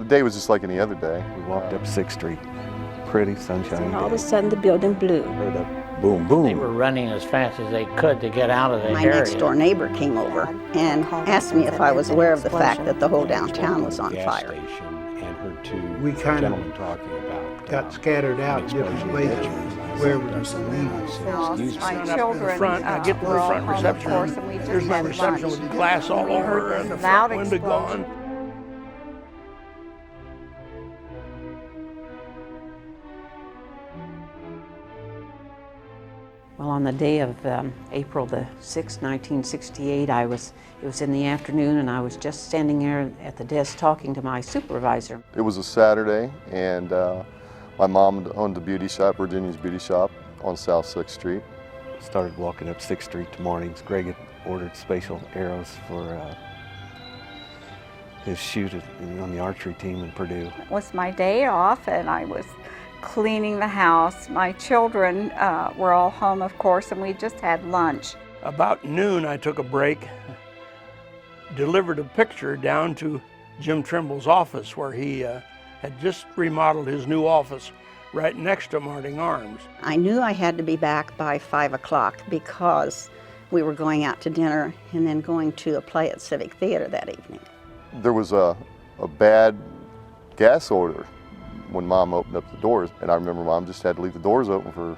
day was just like any other day. We walked up 6th Street, pretty sunshiny And all of day. a sudden the building blew. Heard a boom, boom. They were running as fast as they could to get out of the My area. next door neighbor came over and asked me if I was aware of the fact that the whole downtown was on gas fire. station and heard two We kind of gentlemen talking about got scattered out different places, wherever we were leaving. My children front, I get to the were all front home, reception. of course, and we just There's my had reception lunch. with glass all We over heard and the this loud front window explosion. gone. Well, on the day of April the 6th, 1968, it was in the afternoon, and I was just standing there at the desk talking to my supervisor. It was a Saturday, and my mom owned the beauty shop, Virginia's Beauty Shop, on South 6th Street. Started walking up 6th Street to mornings. Greg had ordered spatial arrows for his shoot on the archery team in Purdue. It was my day off, and I was cleaning the house. My children were all home, of course, and we just had lunch. About noon, I took a break, delivered a picture down to Jim Trimble's office where he had just remodeled his new office right next to Marting Arms. I knew I had to be back by 5 o'clock because we were going out to dinner and then going to a play at Civic Theater that evening. There was a bad gas odor when Mom opened up the doors, and I remember Mom just had to leave the doors open for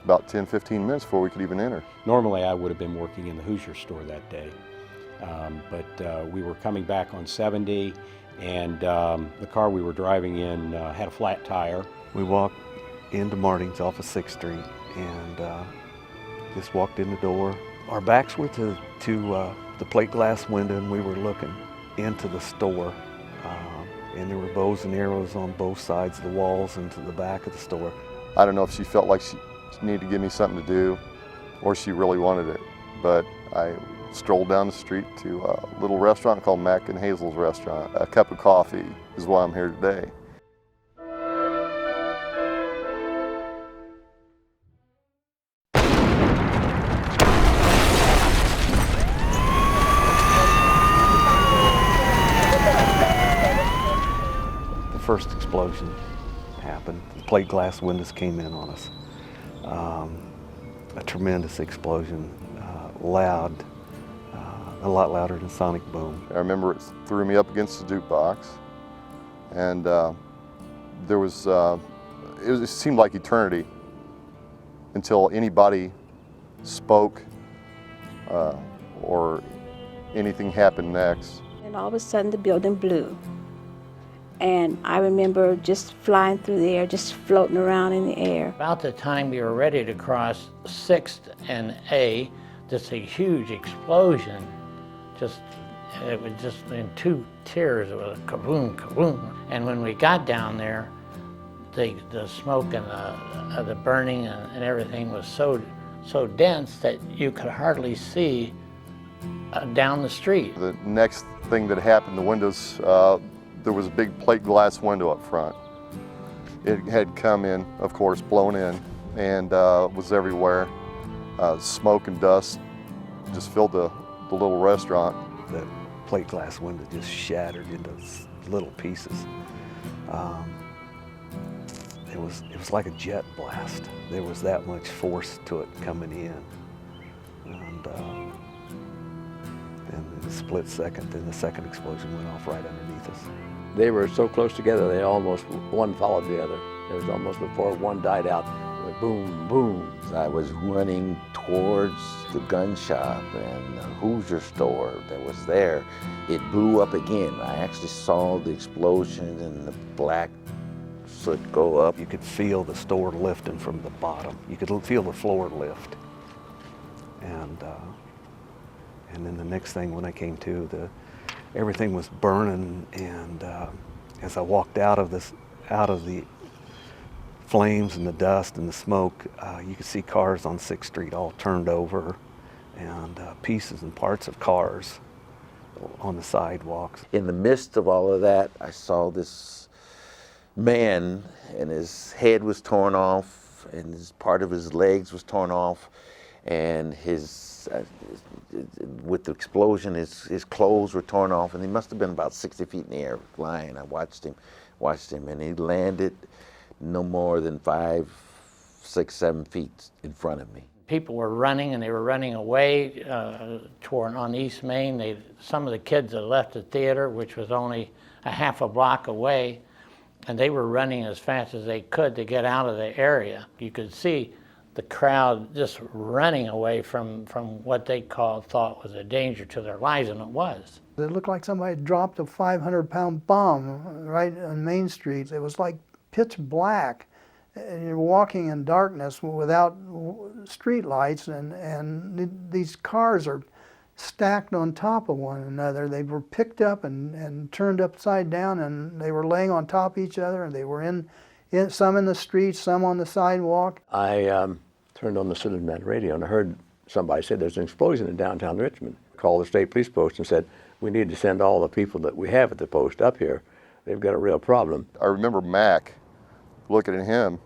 about 10-15 minutes before we could even enter. Normally I would have been working in the Hoosier store that day, but we were coming back on 70, and the car we were driving in had a flat tire. We walked into Marting's off of 6th Street and just walked in the door. Our backs were to the plate glass window, and we were looking into the store. And there were bows and arrows on both sides of the walls and to the back of the store. I don't know if she felt like she needed to give me something to do or she really wanted it, but I strolled down the street to a little restaurant called Mac and Hazel's Restaurant. A cup of coffee is why I'm here today. First explosion happened. The plate glass windows came in on us. A tremendous explosion, loud, a lot louder than sonic boom. I remember it threw me up against the jukebox, and there was, it seemed like eternity until anybody spoke or anything happened next. And all of a sudden the building blew. And I remember just flying through the air, just floating around in the air. About the time we were ready to cross 6th and A, just a huge explosion. It was just in two tiers. It was a kaboom, kaboom. And when we got down there, the smoke and the burning and everything was so dense that you could hardly see down the street. The next thing that happened, the windows, there was a big plate glass window up front. It had come in, of course, blown in, and was everywhere. Smoke and dust just filled the little restaurant. The plate glass window just shattered into little pieces. It was like a jet blast. There was that much force to it coming in. And in a split second, then the second explosion went off right underneath us. They were so close together, they almost, one followed the other. It was almost before one died out, went boom, boom. I was running towards the gun shop and the Hoosier store that was there. It blew up again. I actually saw the explosion and the black soot go up. You could feel the store lifting from the bottom. You could feel the floor lift. And then the next thing when I came to, everything was burning, and as I walked out of the flames and the dust and the smoke, you could see cars on 6th Street all turned over, and pieces and parts of cars on the sidewalks. In the midst of all of that, I saw this man, and his head was torn off, and part of his legs was torn off, and his with the explosion, his clothes were torn off, and he must have been about 60 feet in the air flying. I watched him, and he landed no more than 5, 6, 7 feet in front of me. People were running, and they were running away on East Main. Some of the kids had left the theater, which was only a half a block away, and they were running as fast as they could to get out of the area. You could see the crowd just running away from what they thought was a danger to their lives, and it was. It looked like somebody dropped a 500-pound bomb right on Main Street. It was like pitch black. And you're walking in darkness without street lights, and these cars are stacked on top of one another. They were picked up and turned upside down, and they were laying on top of each other, and they were in some in the streets, some on the sidewalk. I turned on the Cincinnati radio and I heard somebody say there's an explosion in downtown Richmond. Called the state police post and said, we need to send all the people that we have at the post up here. They've got a real problem. I remember Mac looking at him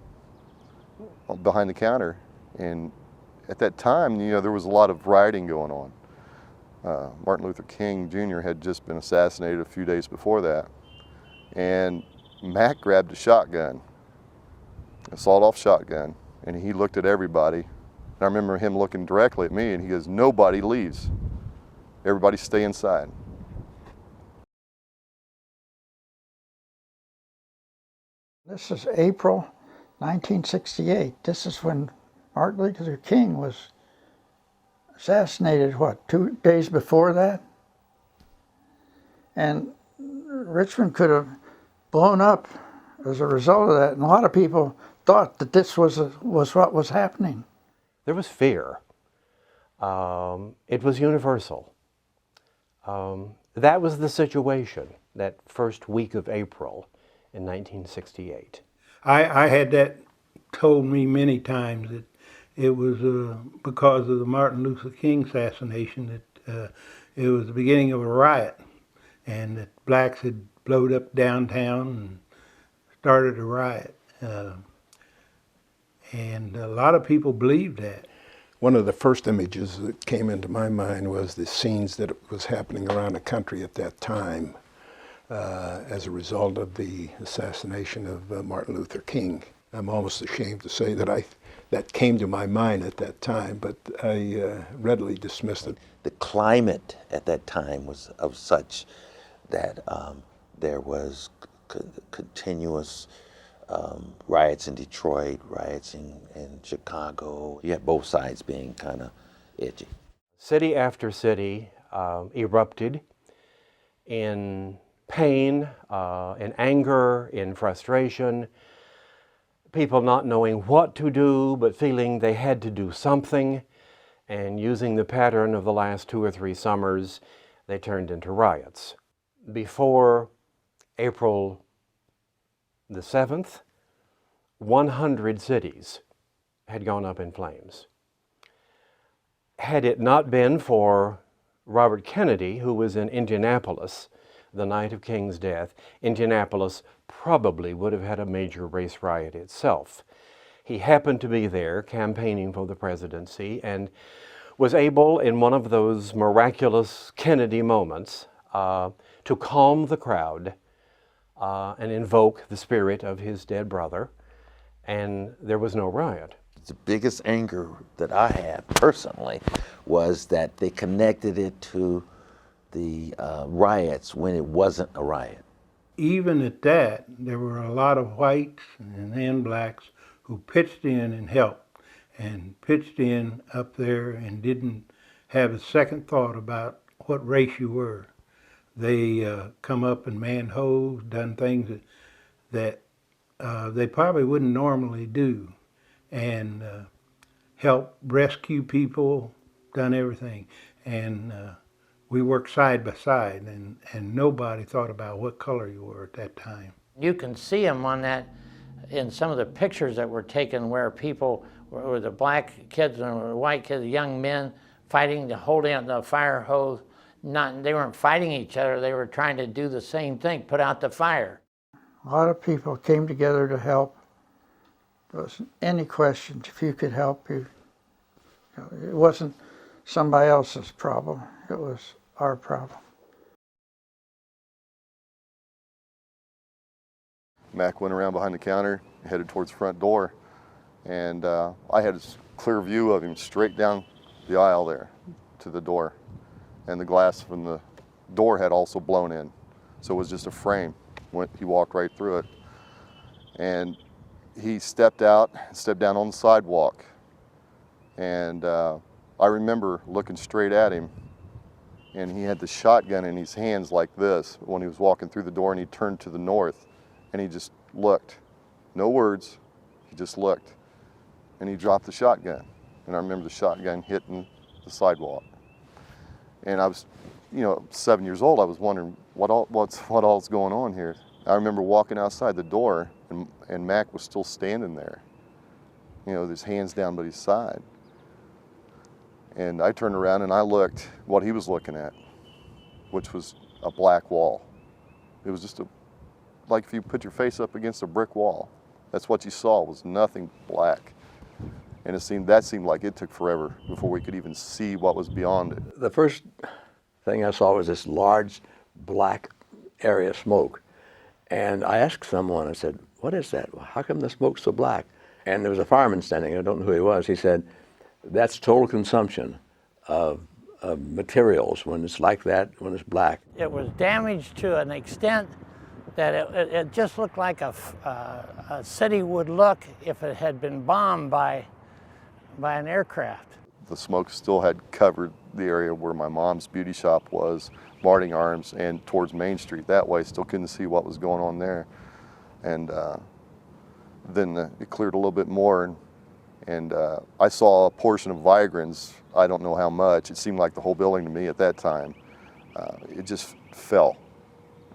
behind the counter, and at that time, there was a lot of rioting going on. Martin Luther King Jr. had just been assassinated a few days before that, and Mac grabbed a shotgun, a sawed-off shotgun, and he looked at everybody. And I remember him looking directly at me, and he goes, "Nobody leaves. Everybody stay inside." This is April 1968. This is when Martin Luther King was assassinated, 2 days before that? And Richmond could have blown up as a result of that. And a lot of people thought that this was what was happening. There was fear. It was universal. That was the situation that first week of April in 1968. I had that told me many times that it was because of the Martin Luther King assassination that it was the beginning of a riot, and that blacks had blowed up downtown and started a riot. And a lot of people believed that. One of the first images that came into my mind was the scenes that was happening around the country at that time as a result of the assassination of Martin Luther King. I'm almost ashamed to say that that came to my mind at that time, but I readily dismissed it. The climate at that time was of such that there was continuous riots in Detroit, riots in Chicago. You had both sides being kind of edgy. City after city erupted in pain, in anger, in frustration, people not knowing what to do, but feeling they had to do something, and using the pattern of the last 2 or 3 summers, they turned into riots. Before April the 7th, 100 cities had gone up in flames. Had it not been for Robert Kennedy, who was in Indianapolis the night of King's death, Indianapolis probably would have had a major race riot itself. He happened to be there campaigning for the presidency and was able, in one of those miraculous Kennedy moments, to calm the crowd and invoke the spirit of his dead brother, and there was no riot. The biggest anger that I had personally was that they connected it to the riots when it wasn't a riot. Even at that, there were a lot of whites and blacks who pitched in and helped, and pitched in up there and didn't have a second thought about what race you were. They come up and manned hoes, done things that they probably wouldn't normally do, and helped rescue people, done everything. And we worked side by side, and nobody thought about what color you were at that time. You can see them on that, in some of the pictures that were taken where people, were the black kids and the white kids, young men fighting to hold out the fire hose. They weren't fighting each other, they were trying to do the same thing, put out the fire. A lot of people came together to help. There wasn't any question if you could help. It wasn't somebody else's problem. It was our problem. Mac went around behind the counter, headed towards the front door, and I had a clear view of him straight down the aisle there to the door. And the glass from the door had also blown in. So it was just a frame. He walked right through it. And he stepped down on the sidewalk. And I remember looking straight at him, and he had the shotgun in his hands like this when he was walking through the door, and he turned to the north, and he just looked. No words, he just looked. And he dropped the shotgun. And I remember the shotgun hitting the sidewalk. And I was, 7 years old. I was wondering what all's going on here. I remember walking outside the door, and Mac was still standing there, with his hands down by his side. And I turned around and I looked what he was looking at, which was a black wall. It was just like if you put your face up against a brick wall. That's what you saw, was nothing black. And that seemed like it took forever before we could even see what was beyond it. The first thing I saw was this large black area of smoke. And I asked someone, I said, "What is that? How come the smoke's so black?" And there was a fireman standing, I don't know who he was. He said, "That's total consumption of materials when it's like that, when it's black." It was damaged to an extent that it just looked like a city would look if it had been bombed by an aircraft. The smoke still had covered the area where my mom's beauty shop was, Marting Arms, and towards Main Street that way. Still couldn't see what was going on there. And then it cleared a little bit more, and I saw a portion of Vigrans. I don't know how much. It seemed like the whole building to me at that time. It just fell,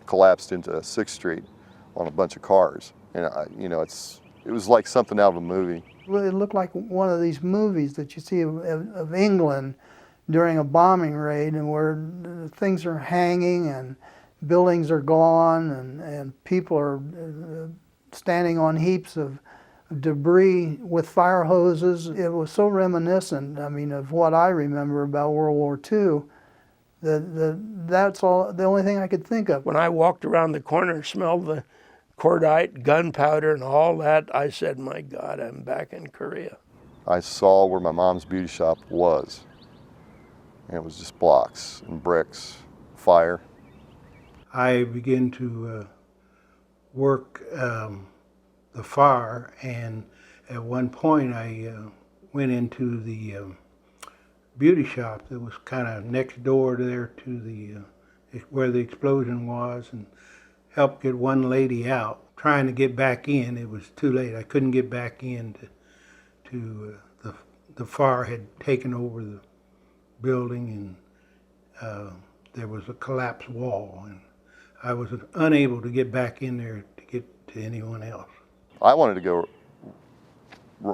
collapsed into 6th Street on a bunch of cars. And it was like something out of a movie. Well, it looked like one of these movies that you see of England during a bombing raid, and where things are hanging and buildings are gone, and people are standing on heaps of debris with fire hoses. It was so reminiscent, of what I remember about World War II, that's the only thing I could think of. When I walked around the corner and smelled the cordite, gunpowder, and all that, I said, "My God, I'm back in Korea." I saw where my mom's beauty shop was, and it was just blocks and bricks, fire. I began to work the fire, and at one point I went into the beauty shop that was kind of next door there to where the explosion was, and helped get one lady out. Trying to get back in, it was too late. I couldn't get back in the fire had taken over the building, and there was a collapsed wall, and I was unable to get back in there to get to anyone else. I wanted to go.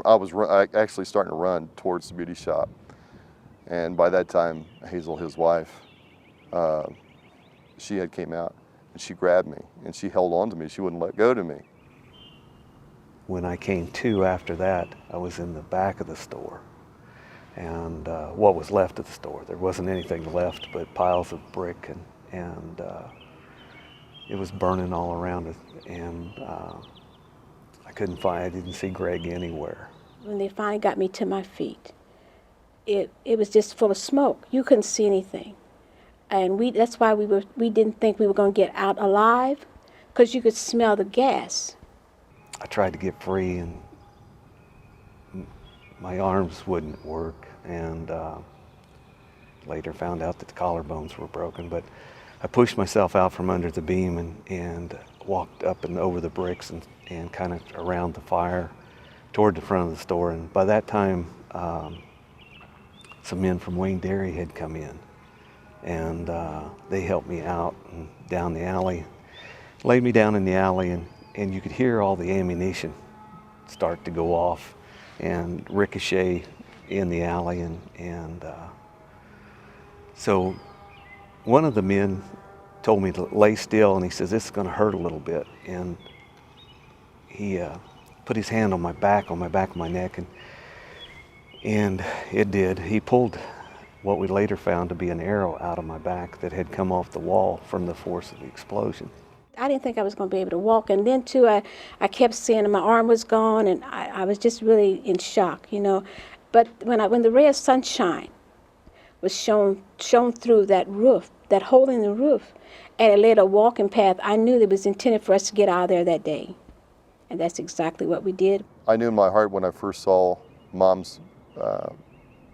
I was actually starting to run towards the beauty shop, and by that time, Hazel, his wife, she had came out. She grabbed me and she held on to me. She wouldn't let go to me. When I came to after that, I was in the back of the store, and what was left of the store. There wasn't anything left but piles of brick, and it was burning all around it. And I didn't see Greg anywhere. When they finally got me to my feet, it was just full of smoke. You couldn't see anything. And that's why we didn't think we were going to get out alive, because you could smell the gas. I tried to get free, and my arms wouldn't work, and later found out that the collarbones were broken. But I pushed myself out from under the beam and walked up and over the bricks and kind of around the fire toward the front of the store. And by that time, some men from Wayne Dairy had come in. And they helped me out and down the alley, laid me down in the alley, and you could hear all the ammunition start to go off and ricochet in the alley. And so one of the men told me to lay still, and he says, "This is going to hurt a little bit." And he put his hand on my back of my neck, and it did. He pulled what we later found to be an arrow out of my back that had come off the wall from the force of the explosion. I didn't think I was going to be able to walk, and then too, I kept seeing my arm was gone, and I was just really in shock, you know. But when the ray of sunshine was shone through that roof, that hole in the roof, and it led a walking path, I knew that it was intended for us to get out of there that day. And that's exactly what we did. I knew in my heart when I first saw Mom's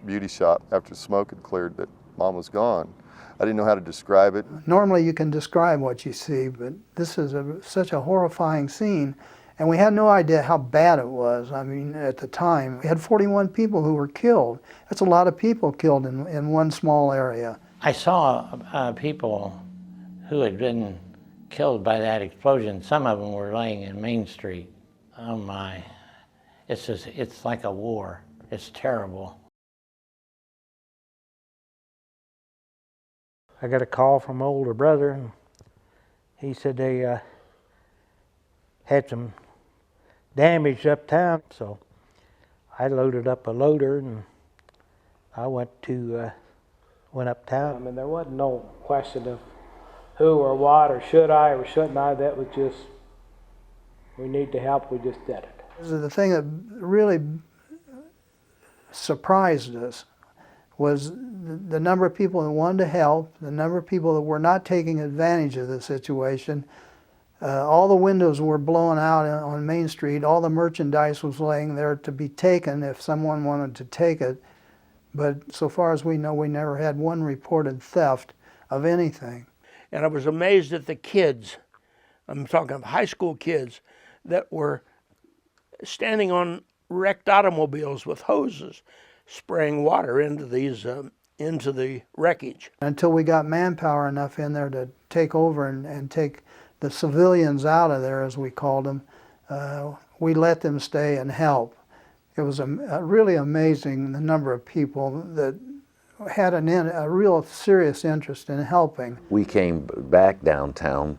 beauty shop after the smoke had cleared that Mom was gone. I didn't know how to describe it. Normally you can describe what you see, but this is such a horrifying scene, and we had no idea how bad it was. I mean, at the time, we had 41 people who were killed. That's a lot of people killed in one small area. I saw people who had been killed by that explosion. Some of them were laying in Main Street. Oh my, it's like a war. It's terrible. I got a call from my older brother, and he said they had some damage uptown. So I loaded up a loader and I went uptown. I mean, there wasn't no question of who or what or should I or shouldn't I. That was just, we need to help, we just did it. The thing that really surprised us was the number of people that wanted to help, the number of people that were not taking advantage of the situation. All the windows were blown out on Main Street. All the merchandise was laying there to be taken if someone wanted to take it. But so far as we know, we never had one reported theft of anything. And I was amazed at the kids, I'm talking high school kids, that were standing on wrecked automobiles with hoses, spraying water into these into the wreckage. Until we got manpower enough in there to take over and take the civilians out of there, as we called them, we let them stay and help. It was really amazing the number of people that had a real serious interest in helping. We came back downtown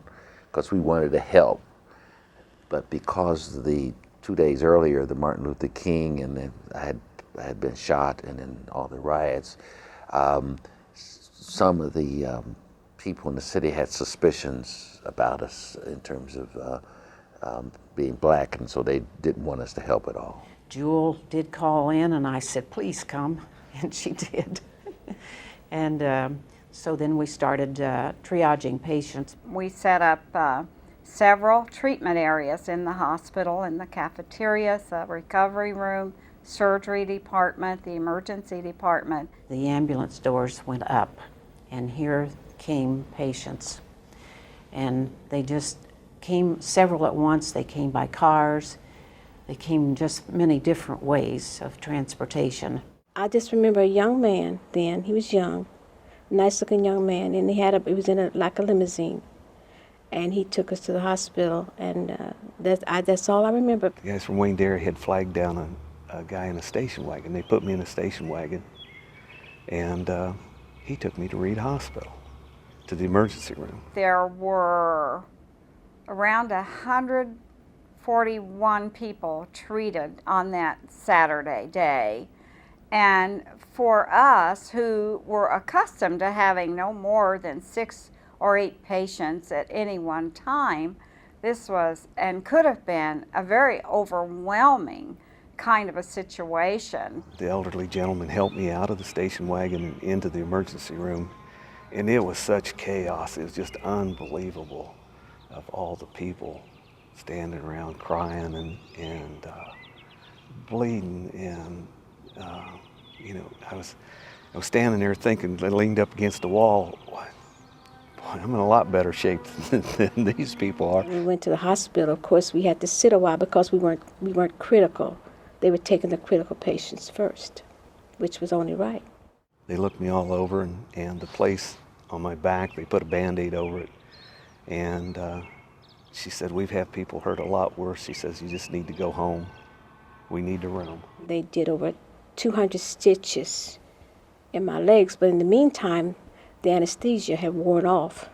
because we wanted to help, but because the 2 days earlier, the Martin Luther King, and then I had been shot, and then all the riots, some of the people in the city had suspicions about us in terms of being black, and so they didn't want us to help at all. Jewel did call in, and I said, please come, and she did. And so then we started triaging patients. We set up several treatment areas in the hospital, in the cafeterias, the recovery room, surgery department, the emergency department. The ambulance doors went up, and here came patients. And they just came several at once. They came by cars. They came just many different ways of transportation. I just remember a young man then. He was young, nice-looking young man, and he was in like a limousine. And he took us to the hospital, and that's all I remember. The guys from Wayne Dairy had flagged down a guy in a station wagon. They put me in a station wagon, and he took me to Reed Hospital, to the emergency room. There were around 141 people treated on that Saturday day. And for us, who were accustomed to having no more than 6 or 8 patients at any one time, this was and could have been a very overwhelming kind of a situation. The elderly gentleman helped me out of the station wagon and into the emergency room, and it was such chaos. It was just unbelievable, of all the people standing around crying and bleeding, and you know, I was standing there thinking, I leaned up against the wall, boy, I'm in a lot better shape than these people are. We went to the hospital. Of course, we had to sit a while because we weren't critical. They were taking the critical patients first, which was only right. They looked me all over, and the place on my back, they put a Band-Aid over it, and she said, we've had people hurt a lot worse. She says, you just need to go home. We need a room. They did over 200 stitches in my legs, but in the meantime, the anesthesia had worn off,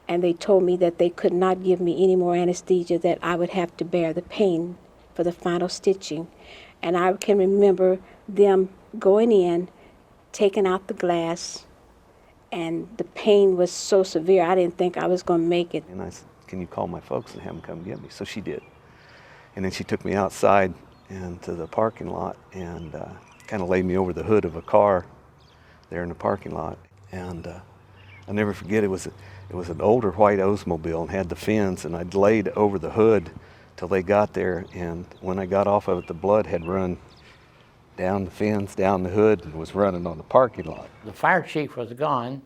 and they told me that they could not give me any more anesthesia, that I would have to bear the pain for the final stitching. And I can remember them going in, taken out the glass, and the pain was so severe, I didn't think I was going to make it. And I said, can you call my folks and have them come get me? So she did. And then she took me outside and to the parking lot and kind of laid me over the hood of a car there in the parking lot. And I'll never forget, it was an older white Oldsmobile and had the fins, and I'd laid over the hood till they got there, and when I got off of it, the blood had run down the fins, down the hood, and was running on the parking lot. The fire chief was gone,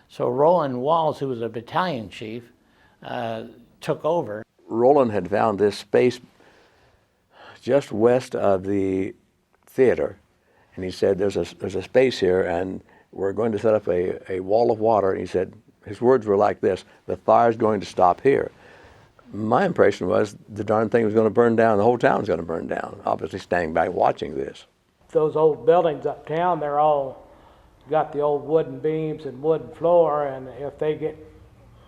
so Roland Walls, who was a battalion chief, took over. Roland had found this space just west of the theater, and he said, there's a space here, and we're going to set up a wall of water. And he said, his words were like this: the fire's going to stop here. My impression was the darn thing was going to burn down, the whole town was going to burn down, obviously standing back watching this. Those old buildings uptown, they're all got the old wooden beams and wooden floor, and if they get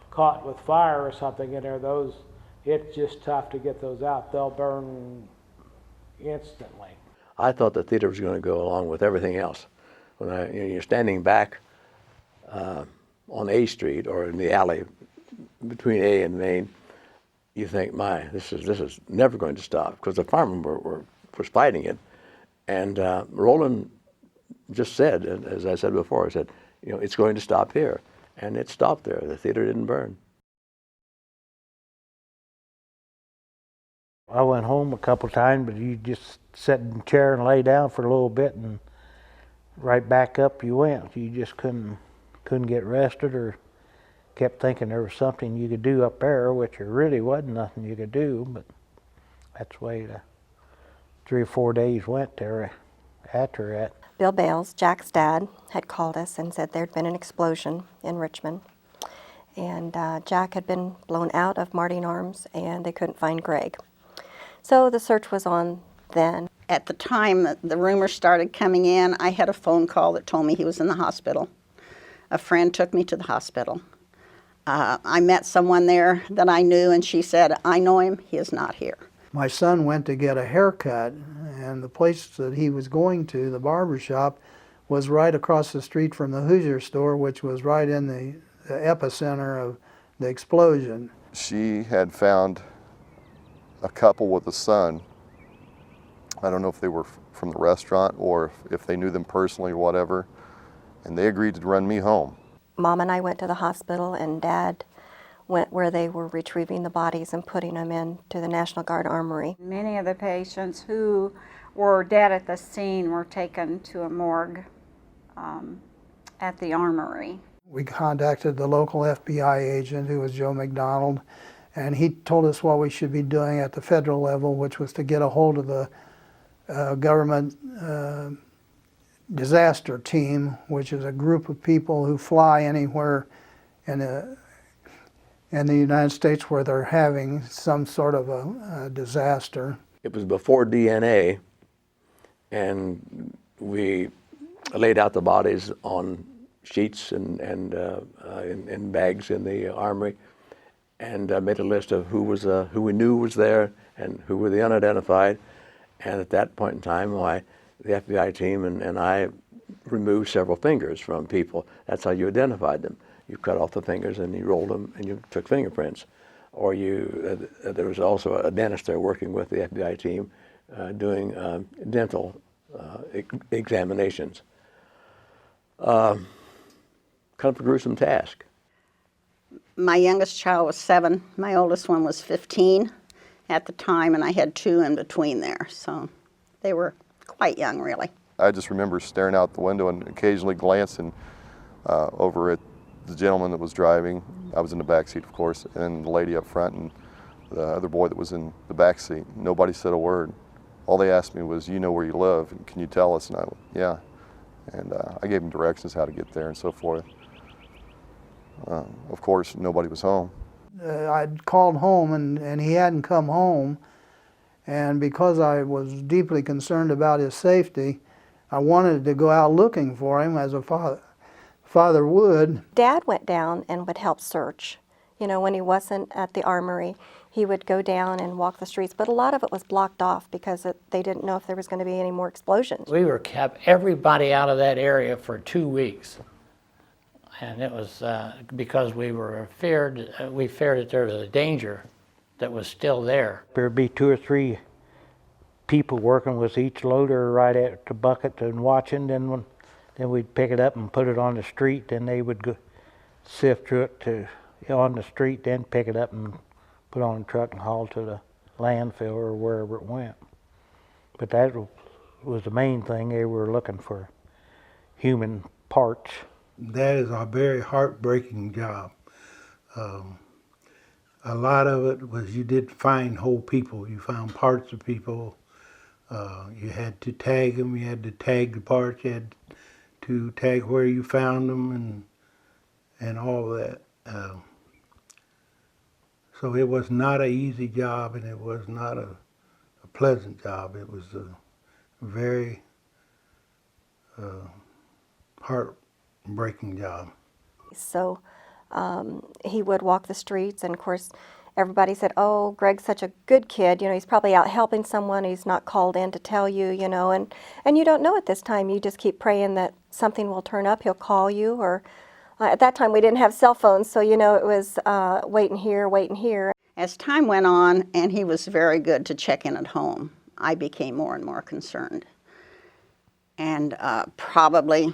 caught with fire or something in there, it's just tough to get those out. They'll burn instantly. I thought the theater was going to go along with everything else. When you're standing back on A Street or in the alley between A and Main, you think, my, this is never going to stop, because the firemen was fighting it. And Roland just said, as I said before, I said, it's going to stop here. And it stopped there. The theater didn't burn. I went home a couple times, but you just sit in the chair and lay down for a little bit, and right back up you went. You just couldn't get rested, or kept thinking there was something you could do up there, which there really wasn't nothing you could do, but that's the way the 3 or 4 days went there after that. Bill Bales, Jack's dad, had called us and said there'd been an explosion in Richmond, and Jack had been blown out of Martin Arms, and they couldn't find Greg. So the search was on then. At the time that the rumors started coming in, I had a phone call that told me he was in the hospital. A friend took me to the hospital. I met someone there that I knew, and she said, I know him, he is not here. My son went to get a haircut, and the place that he was going to, the barber shop, was right across the street from the Hoosier store, which was right in the epicenter of the explosion. She had found a couple with a son. I don't know if they were from the restaurant or if they knew them personally or whatever, and they agreed to run me home. Mom and I went to the hospital, and Dad went where they were retrieving the bodies and putting them into the National Guard Armory. Many of the patients who were dead at the scene were taken to a morgue at the armory. We contacted the local FBI agent, who was Joe McDonald, and he told us what we should be doing at the federal level, which was to get a hold of the government disaster team, which is a group of people who fly anywhere in the United States where they're having some sort of a disaster. It was before DNA, and we laid out the bodies on sheets and in bags in the armory, and made a list of who we knew was there and who were the unidentified. And at that point in time, the FBI team and I removed several fingers from people. That's how you identified them. You cut off the fingers and you rolled them and you took fingerprints. Or there was also a dentist there working with the FBI team doing dental examinations. Kind of a gruesome task. My youngest child was 7. My oldest one was 15 at the time, and I had 2 in between there. So they were quite young, really. I just remember staring out the window and occasionally glancing over at the gentleman that was driving. I was in the back seat, of course, and the lady up front and the other boy that was in the back seat. Nobody said a word. All they asked me was, you know where you live, and can you tell us? And I went, yeah. And I gave them directions how to get there and so forth. Of course, nobody was home. I'd called home, and he hadn't come home, and because I was deeply concerned about his safety, I wanted to go out looking for him as a father would. Dad went down and would help search, You know, when he wasn't at the armory, he would go down and walk the streets, but a lot of it was blocked off because they didn't know if there was going to be any more explosions. We were kept everybody out of that area for 2 weeks. And it was because we feared that there was a danger that was still there. There'd be 2 or 3 people working with each loader right at the bucket and watching. Then we'd pick it up and put it on the street. Then they would go sift through it on the street, then pick it up and put it on a truck and haul to the landfill or wherever it went. But that was the main thing. They were looking for human parts. That is a very heartbreaking job. A lot of it was you did find whole people. You found parts of people. You had to tag them. You had to tag the parts. You had to tag where you found them and all of that. So it was not an easy job, and it was not a pleasant job. It was a very heartbreaking job. So he would walk the streets, and of course everybody said, oh, Greg's such a good kid, you know, he's probably out helping someone, he's not called in to tell you, you know, and you don't know at this time. You just keep praying that something will turn up, he'll call you, or at that time we didn't have cell phones, so you know it was waiting here. As time went on, and he was very good to check in at home, I became more and more concerned. And probably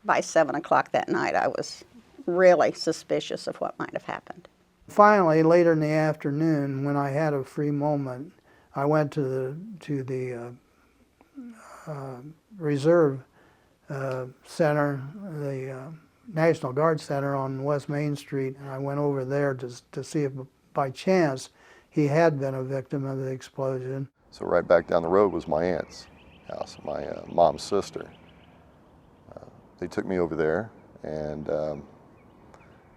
by 7 o'clock that night, I was really suspicious of what might have happened. Finally, later in the afternoon, when I had a free moment, I went to the Reserve Center, the National Guard Center on West Main Street, and I went over there to see if by chance he had been a victim of the explosion. So right back down the road was my aunt's house, my mom's sister. They took me over there, and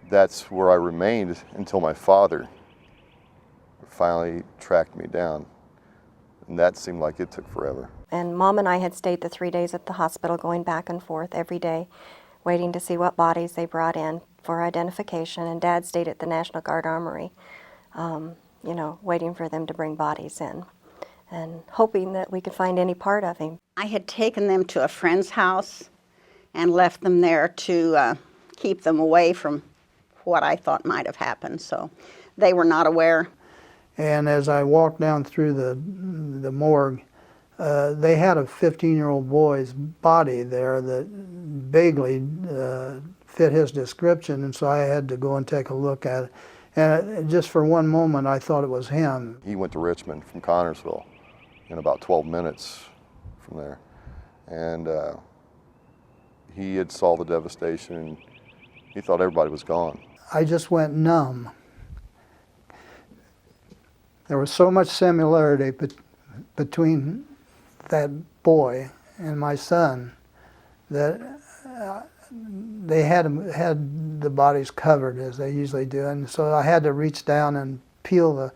that's where I remained until my father finally tracked me down. And that seemed like it took forever. And Mom and I had stayed the 3 days at the hospital, going back and forth every day, waiting to see what bodies they brought in for identification. And Dad stayed at the National Guard Armory, you know, waiting for them to bring bodies in and hoping that we could find any part of him. I had taken them to a friend's house and left them there to keep them away from what I thought might have happened, so they were not aware. And as I walked down through the morgue, they had a 15-year-old boy's body there that vaguely fit his description, and so I had to go and take a look at it. And just for one moment, I thought it was him. He went to Richmond from Connersville in about 12 minutes from there. And he had saw the devastation, and he thought everybody was gone. I just went numb. There was so much similarity between that boy and my son that they had the bodies covered as they usually do, and so I had to reach down and peel the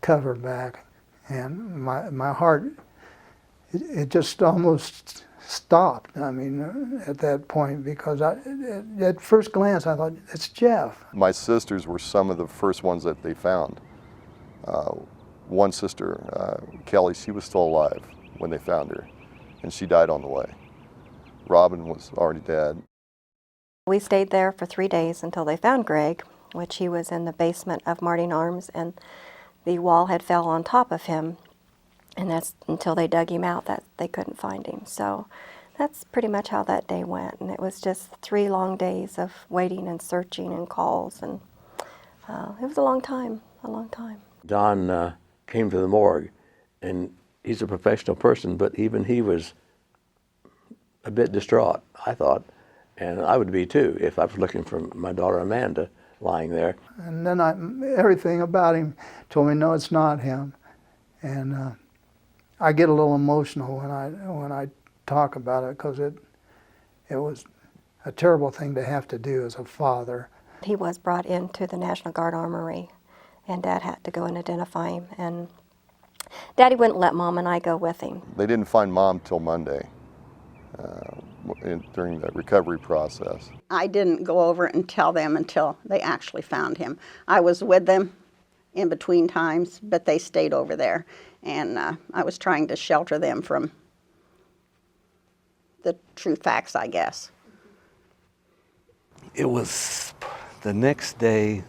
cover back, and my heart, it just almost stopped. I mean, at that point, because at first glance I thought, it's Jeff. My sisters were some of the first ones that they found. One sister, Kelly, she was still alive when they found her, and she died on the way. Robin was already dead. We stayed there for 3 days until they found Greg, which he was in the basement of Martin Arms, and the wall had fell on top of him, and that's until they dug him out that they couldn't find him. So that's pretty much how that day went, and it was just 3 long days of waiting and searching and calls, and it was a long time. Don came to the morgue, and he's a professional person, but even he was a bit distraught, I thought, and I would be too if I was looking for my daughter Amanda lying there. And then everything about him told me, no, it's not him. And I get a little emotional when I talk about it, because it was a terrible thing to have to do as a father. He was brought into the National Guard Armory, and Dad had to go and identify him, and Daddy wouldn't let Mom and I go with him. They didn't find Mom till Monday, during the recovery process. I didn't go over and tell them until they actually found him. I was with them in between times, but they stayed over there, and I was trying to shelter them from the true facts, I guess. It was the next day,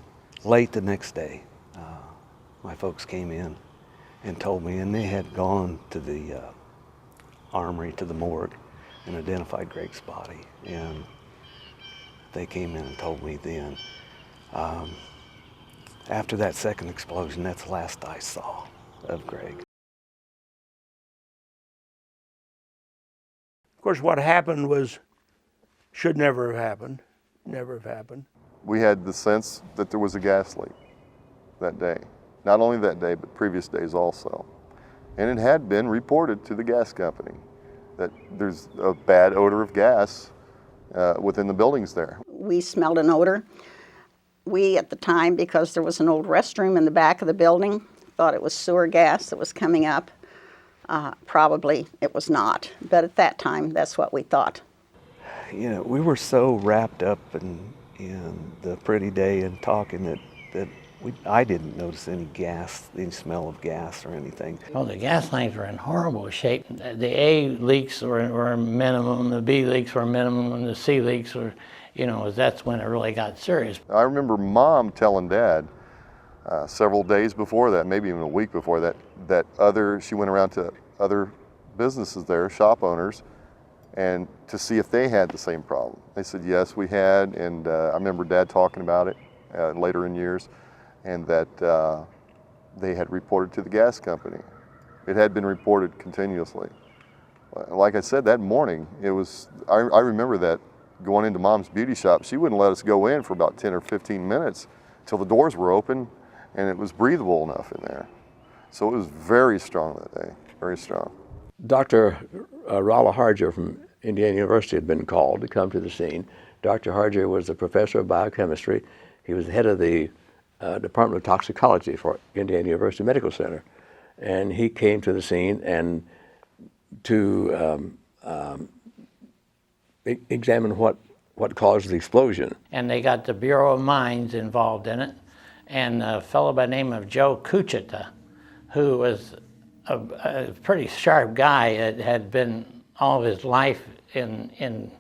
late the next day, my folks came in and told me, and they had gone to the armory, to the morgue, and identified Greg's body. And they came in and told me then, after that second explosion, that's the last I saw of Greg. Of course, what happened should never have happened. Never have happened. We had the sense that there was a gas leak that day. Not only that day, but previous days also. And it had been reported to the gas company that there's a bad odor of gas within the buildings there. We smelled an odor. We, at the time, because there was an old restroom in the back of the building, thought it was sewer gas that was coming up. Probably it was not, but at that time, that's what we thought. You know, we were so wrapped up in the pretty day and talking that I didn't notice any smell of gas or anything. Well, the gas lines were in horrible shape. The A leaks were minimum, the B leaks were minimum, and the C leaks were, that's when it really got serious. I remember Mom telling Dad several days before that, maybe even a week before that, she went around to other businesses there, shop owners, and to see if they had the same problem. They said, yes, we had, and I remember Dad talking about it later in years, and that they had reported to the gas company. It had been reported continuously. Like I said, that morning, I remember that going into Mom's beauty shop, she wouldn't let us go in for about 10 or 15 minutes till the doors were open and it was breathable enough in there. So it was very strong that day, very strong. Dr. Rala Harger from Indiana University had been called to come to the scene. Dr. Harger was a professor of biochemistry. He was the head of the Department of Toxicology for Indiana University Medical Center. And he came to the scene and to examine what caused the explosion. And they got the Bureau of Mines involved in it, and a fellow by the name of Joe Kuchita, who was a pretty sharp guy, had been all of his life in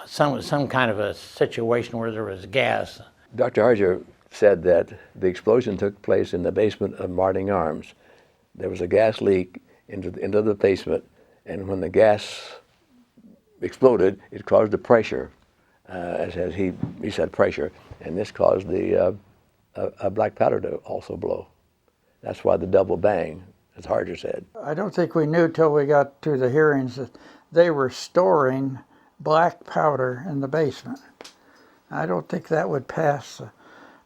some kind of a situation where there was gas. Dr. Harger said that the explosion took place in the basement of Marting Arms. There was a gas leak into the basement, and when the gas exploded, it caused the pressure, as he said pressure, and this caused a black powder to also blow. That's why the double bang, as Harger said. I don't think we knew till we got to the hearings that they were storing black powder in the basement. I don't think that would pass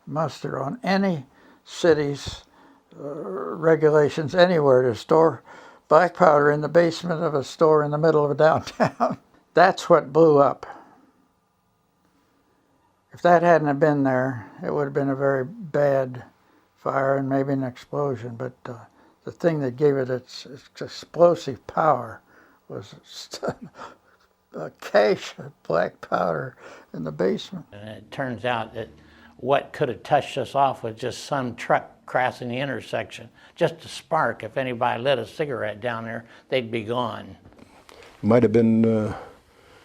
muster on any city's regulations anywhere to store black powder in the basement of a store in the middle of a downtown. That's what blew up. If that hadn't have been there, it would have been a very bad fire and maybe an explosion, but the thing that gave it its explosive power was a cache of black powder in the basement. And it turns out that what could have touched us off was just some truck crossing the intersection. Just a spark. If anybody lit a cigarette down there, they'd be gone. Might have been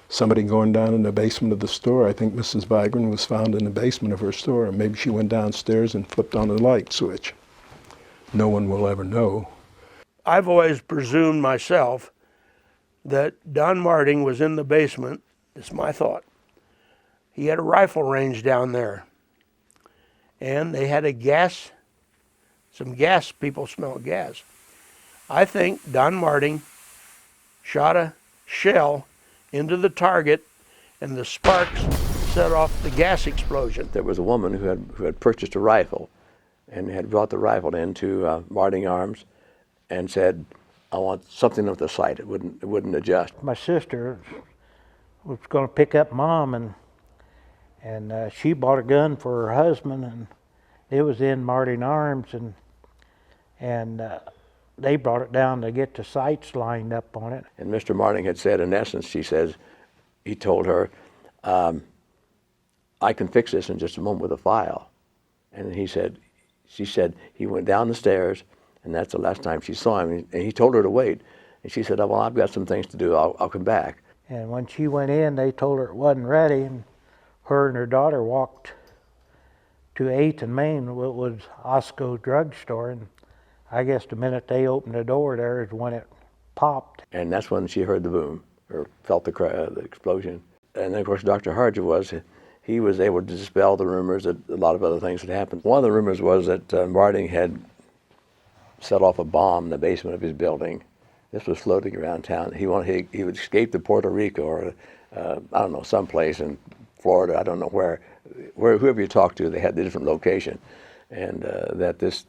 somebody going down in the basement of the store. I think Mrs. Vigran was found in the basement of her store. Maybe she went downstairs and flipped on the light switch. No one will ever know. I've always presumed myself that Don Marting was in the basement. It's my thought. He had a rifle range down there. And they had some gas, people smelled gas. I think Don Marting shot a shell into the target, and the sparks set off the gas explosion. There was a woman who had purchased a rifle and had brought the rifle into Marting Arms and said, I want something of the sight. It wouldn't adjust. My sister was going to pick up Mom, and she bought a gun for her husband, and it was in Marting Arms, and they brought it down to get the sights lined up on it. And Mr. Martin had said, in essence, he told her, I can fix this in just a moment with a file. And she said he went down the stairs, and that's the last time she saw him. And he told her to wait. And she said, oh, well, I've got some things to do. I'll come back. And when she went in, they told her it wasn't ready, and her and her daughter walked to 8th and Main, what was Osco's drugstore, and I guess the minute they opened the door there is when it popped. And that's when she heard the boom, or felt the explosion. And then, of course, Dr. Harger he was able to dispel the rumors that a lot of other things had happened. One of the rumors was that Martin had set off a bomb in the basement of his building. This was floating around town. He would escape to Puerto Rico or, I don't know, someplace in Florida, I don't know where whoever you talked to, they had the different location. And that this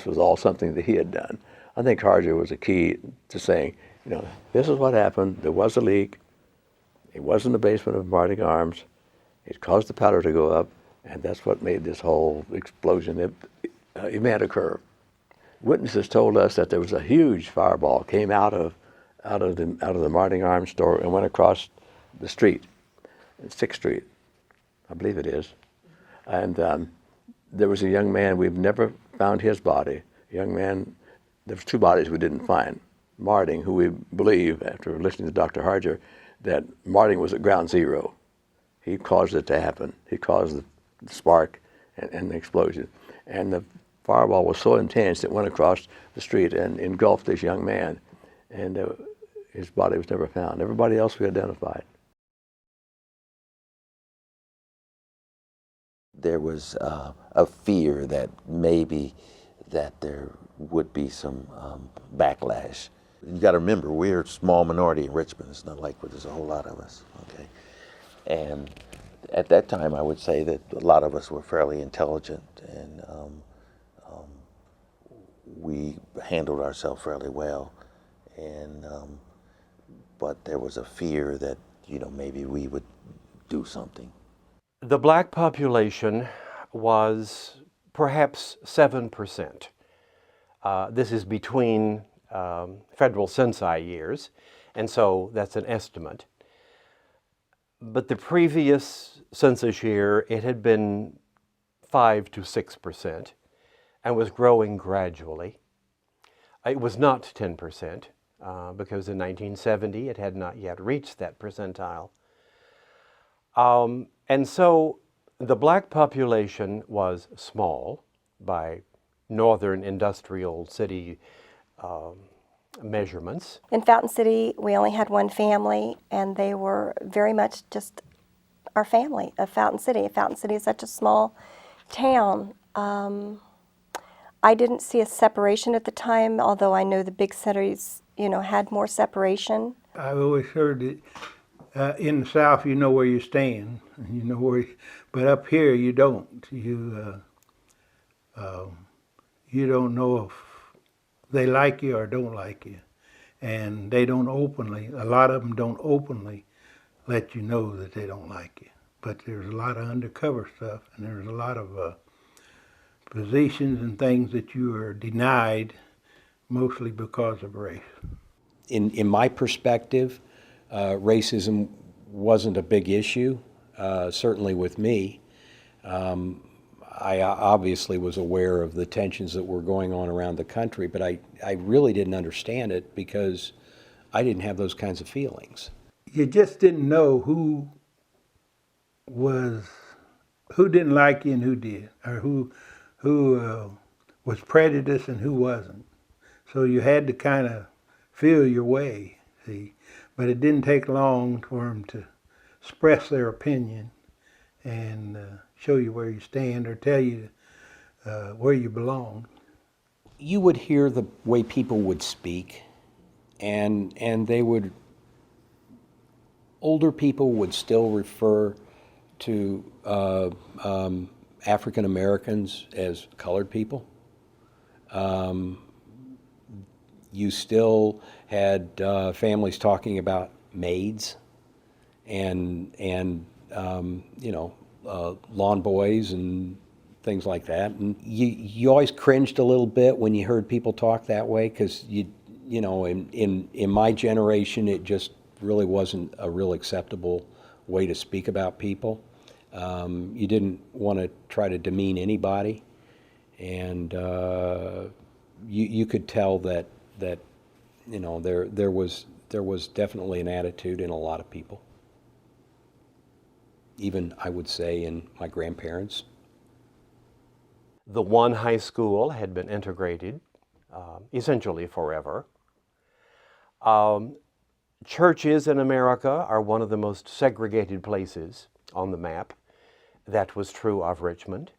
was all something that he had done. I think Harger was a key to saying, this is what happened. There was a leak. It was in the basement of Martin Arms. It caused the powder to go up, and that's what made this whole explosion event occur. Witnesses told us that there was a huge fireball came out of the Martin Arms store and went across the street, 6th Street, I believe it is, and there was a young man. We've never found his body. A young man. There was 2 bodies we didn't find. Martin, who we believe, after listening to Dr. Harger, that Martin was at ground zero. He caused it to happen. He caused the spark and the explosion. And the fireball was so intense it went across the street and engulfed this young man. And his body was never found. Everybody else we identified. There was a fear that maybe that there would be some backlash. You got to remember, we're a small minority in Richmond. It's not like there's a whole lot of us, okay? And at that time, I would say that a lot of us were fairly intelligent, and we handled ourselves fairly well. And but there was a fear that maybe we would do something. The black population was perhaps 7%. This is between federal censi years, and so that's an estimate. But the previous census year, it had been 5 to 6% and was growing gradually. It was not 10% because in 1970 it had not yet reached that percentile. And so the black population was small by northern industrial city measurements. In Fountain City, we only had one family, and they were very much just our family of Fountain City. Fountain City is such a small town. I didn't see a separation at the time, although I know the big cities, had more separation. I've always heard that in the South, you know where you stand, and you know where. But up here, you don't. You don't know if they like you or don't like you, and they don't openly. A lot of them don't openly let you know that they don't like you. But there's a lot of undercover stuff, and there's a lot of positions and things that you are denied, mostly because of race. In my perspective, racism wasn't a big issue, certainly with me. I obviously was aware of the tensions that were going on around the country, but I really didn't understand it because I didn't have those kinds of feelings. You just didn't know who didn't like you and who did, or who was prejudiced and who wasn't. So you had to kind of feel your way, see. But it didn't take long for them to express their opinion and show you where you stand or tell you where you belong. You would hear the way people would speak, and they would, older people would still refer to African Americans as colored people. You still had families talking about maids and lawn boys and things like that. And you always cringed a little bit when you heard people talk that way, because you know, in my generation, it just really wasn't a real acceptable way to speak about people. You didn't want to try to demean anybody, and you could tell that you know, there was definitely an attitude in a lot of people. Even, I would say, in my grandparents. The one high school had been integrated essentially forever. Churches in America are one of the most segregated places on the map. That was true of Richmond.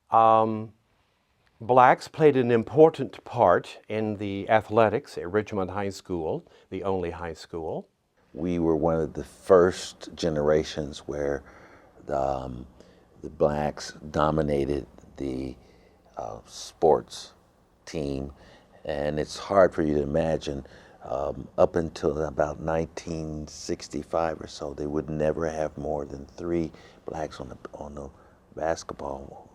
Blacks played an important part in the athletics at Richmond High School, the only high school. We were one of the first generations where the blacks dominated the sports team, and it's hard for you to imagine up until about 1965 or so, they would never have more than 3 blacks on the basketball,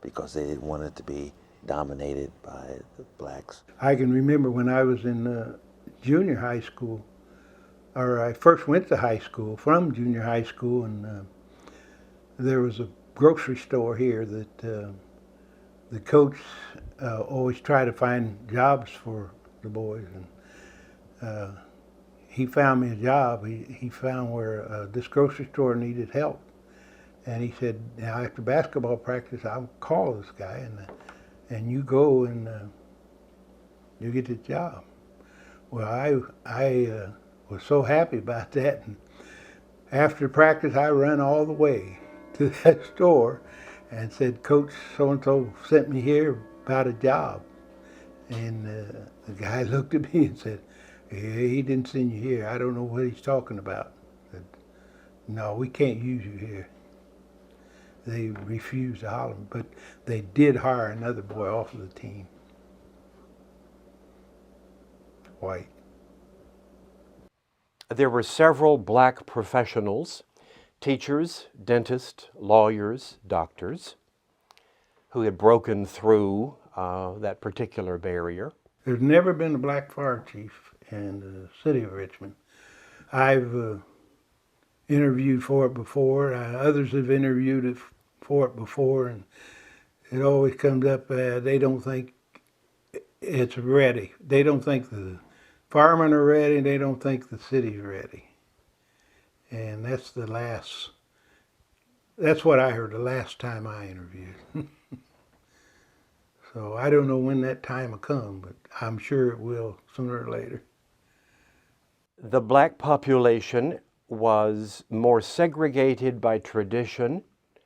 because they didn't want it to be dominated by the blacks. I can remember when I was in junior high school, or I first went to high school from junior high school, and there was a grocery store here that the coach always tried to find jobs for the boys, and he found me a job. He found where this grocery store needed help, and he said, now after basketball practice, I'll call this guy, and you go and you get the job. Well, I was so happy about that, and after practice, I ran all the way to that store and said, Coach so-and-so sent me here about a job. And the guy looked at me and said, yeah, he didn't send you here. I don't know what he's talking about. I said, no, we can't use you here. They refused to hire him, but they did hire another boy off of the team, white. There were several black professionals, teachers, dentists, lawyers, doctors, who had broken through that particular barrier. There's never been a black fire chief in the city of Richmond. I've interviewed for it before. Others have interviewed for it before, and it always comes up, they don't think it's ready. They don't think the firemen are ready, and they don't think the city's ready. And that's what I heard the last time I interviewed. So I don't know when that time will come, but I'm sure it will sooner or later. The black population was more segregated by tradition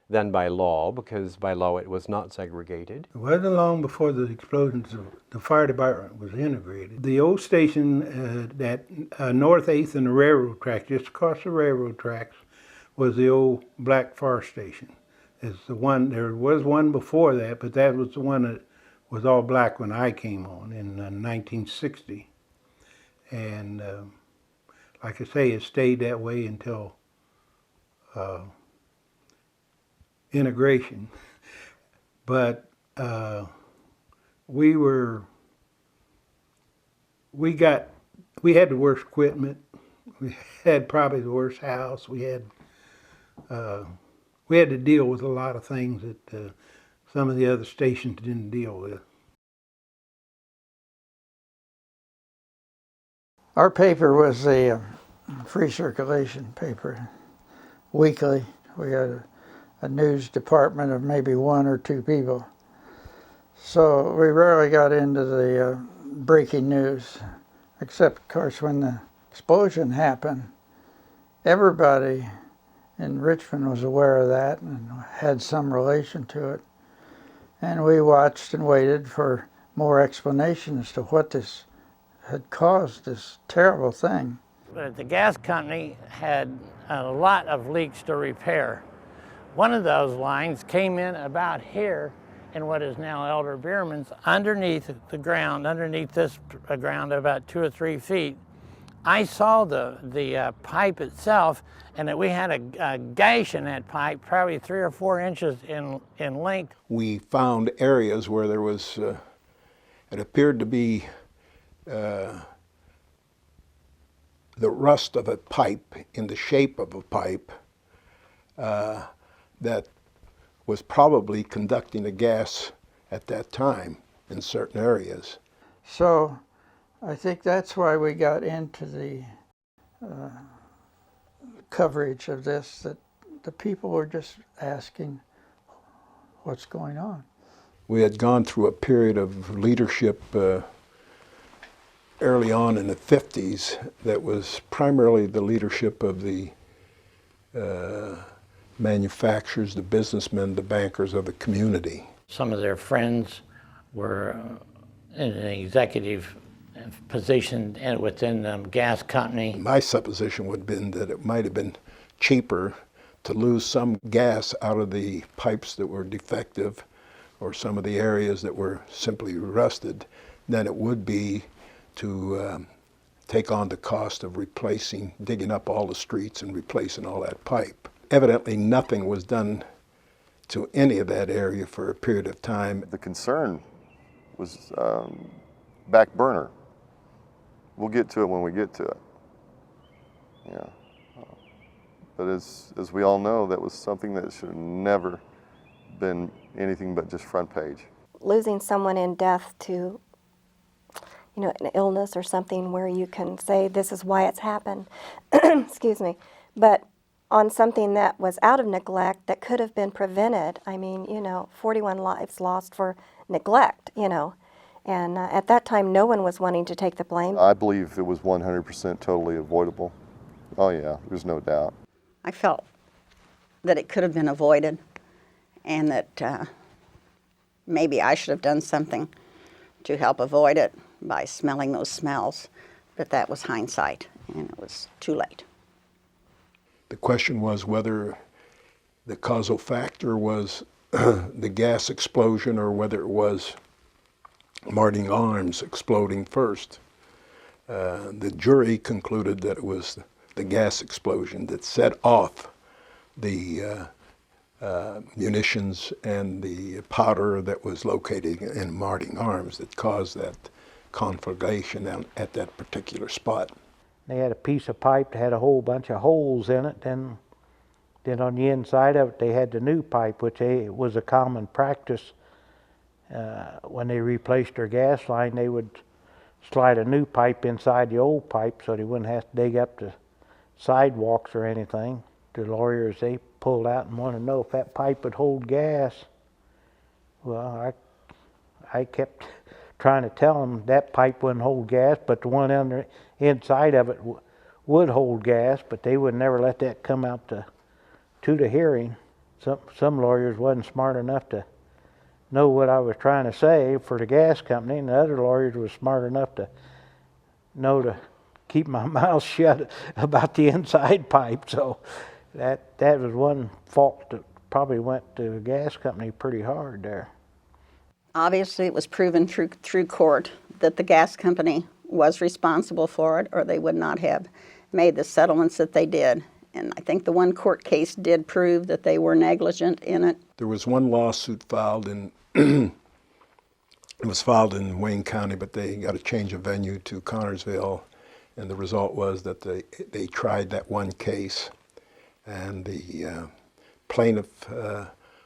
than by law, because by law it was not segregated. It wasn't long before the explosions, the fire department was integrated. The old station that North 8th and the railroad track, just across the railroad tracks, was the old black fire station. It's the one, there was one before that, but that was the one that was all black when I came on in 1960. And like I say, it stayed that way until integration. But we had the worst equipment. We had probably the worst house. We had to deal with a lot of things that some of the other stations didn't deal with. Our paper was a free circulation paper, weekly. We had a news department of maybe 1 or 2 people. So we rarely got into the breaking news, except, of course, when the explosion happened. Everybody in Richmond was aware of that and had some relation to it. And we watched and waited for more explanation as to what this had caused this terrible thing. But the gas company had a lot of leaks to repair. One of those lines came in about here in what is now Elder Bierman's, underneath the ground, underneath this ground about 2 or 3 feet, I saw the pipe itself, and that we had a gash in that pipe, probably 3 or 4 inches in length. We found areas where there was, it appeared to be the rust of a pipe in the shape of a pipe that was probably conducting a gas at that time in certain areas. So I think that's why we got into the coverage of this, that the people were just asking what's going on. We had gone through a period of leadership early on in the 50s that was primarily the leadership of the manufacturers, the businessmen, the bankers of the community. Some of their friends were in an executive position within the gas company. My supposition would have been that it might have been cheaper to lose some gas out of the pipes that were defective or some of the areas that were simply rusted than it would be to take on the cost of digging up all the streets and replacing all that pipe. Evidently nothing was done to any of that area for a period of time. The concern was back burner. We'll get to it when we get to it. Yeah. But as we all know, that was something that should have never been anything but just front page. Losing someone in death to, an illness or something where you can say this is why it's happened, excuse me, but on something that was out of neglect that could have been prevented. 41 lives lost for neglect, and at that time no one was wanting to take the blame. I believe it was 100% totally avoidable. Oh yeah, there's no doubt. I felt that it could have been avoided and that maybe I should have done something to help avoid it by smelling those smells, but that was hindsight and it was too late. The question was whether the causal factor was the gas explosion or whether it was Marting Arms exploding first. The jury concluded that it was the gas explosion that set off the munitions and the powder that was located in Marting Arms that caused that conflagration at that particular spot. They had a piece of pipe that had a whole bunch of holes in it. Then on the inside of it, they had the new pipe, which was a common practice. When they replaced their gas line, they would slide a new pipe inside the old pipe so they wouldn't have to dig up the sidewalks or anything. The lawyers, they pulled out and wanted to know if that pipe would hold gas. Well, I kept trying to tell them that pipe wouldn't hold gas, but the one on the inside of it would hold gas, but they would never let that come out to the hearing. Some lawyers wasn't smart enough to know what I was trying to say for the gas company, and the other lawyers was smart enough to know to keep my mouth shut about the inside pipe. So that was one fault that probably went to the gas company pretty hard there. Obviously, it was proven through court that the gas company was responsible for it, or they would not have made the settlements that they did. And I think the one court case did prove that they were negligent in it. There was one lawsuit filed in, it was filed in Wayne County, but they got a change of venue to Connorsville. And the result was that they tried that one case, and the plaintiff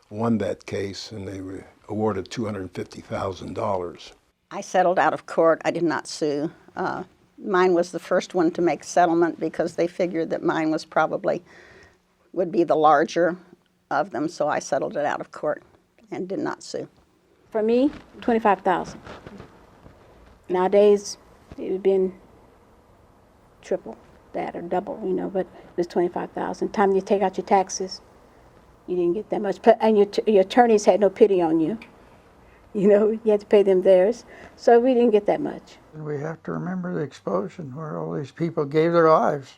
won that case, and they were awarded $250,000. I settled out of court. I did not sue. Mine was the first one to make settlement because they figured that mine was would be the larger of them, so I settled it out of court and did not sue. For me, $25,000. Nowadays, it would have been triple that or double, but it was $25,000. Time you take out your taxes, you didn't get that much. And your attorneys had no pity on you. You had to pay them theirs. So we didn't get that much. We have to remember the explosion where all these people gave their lives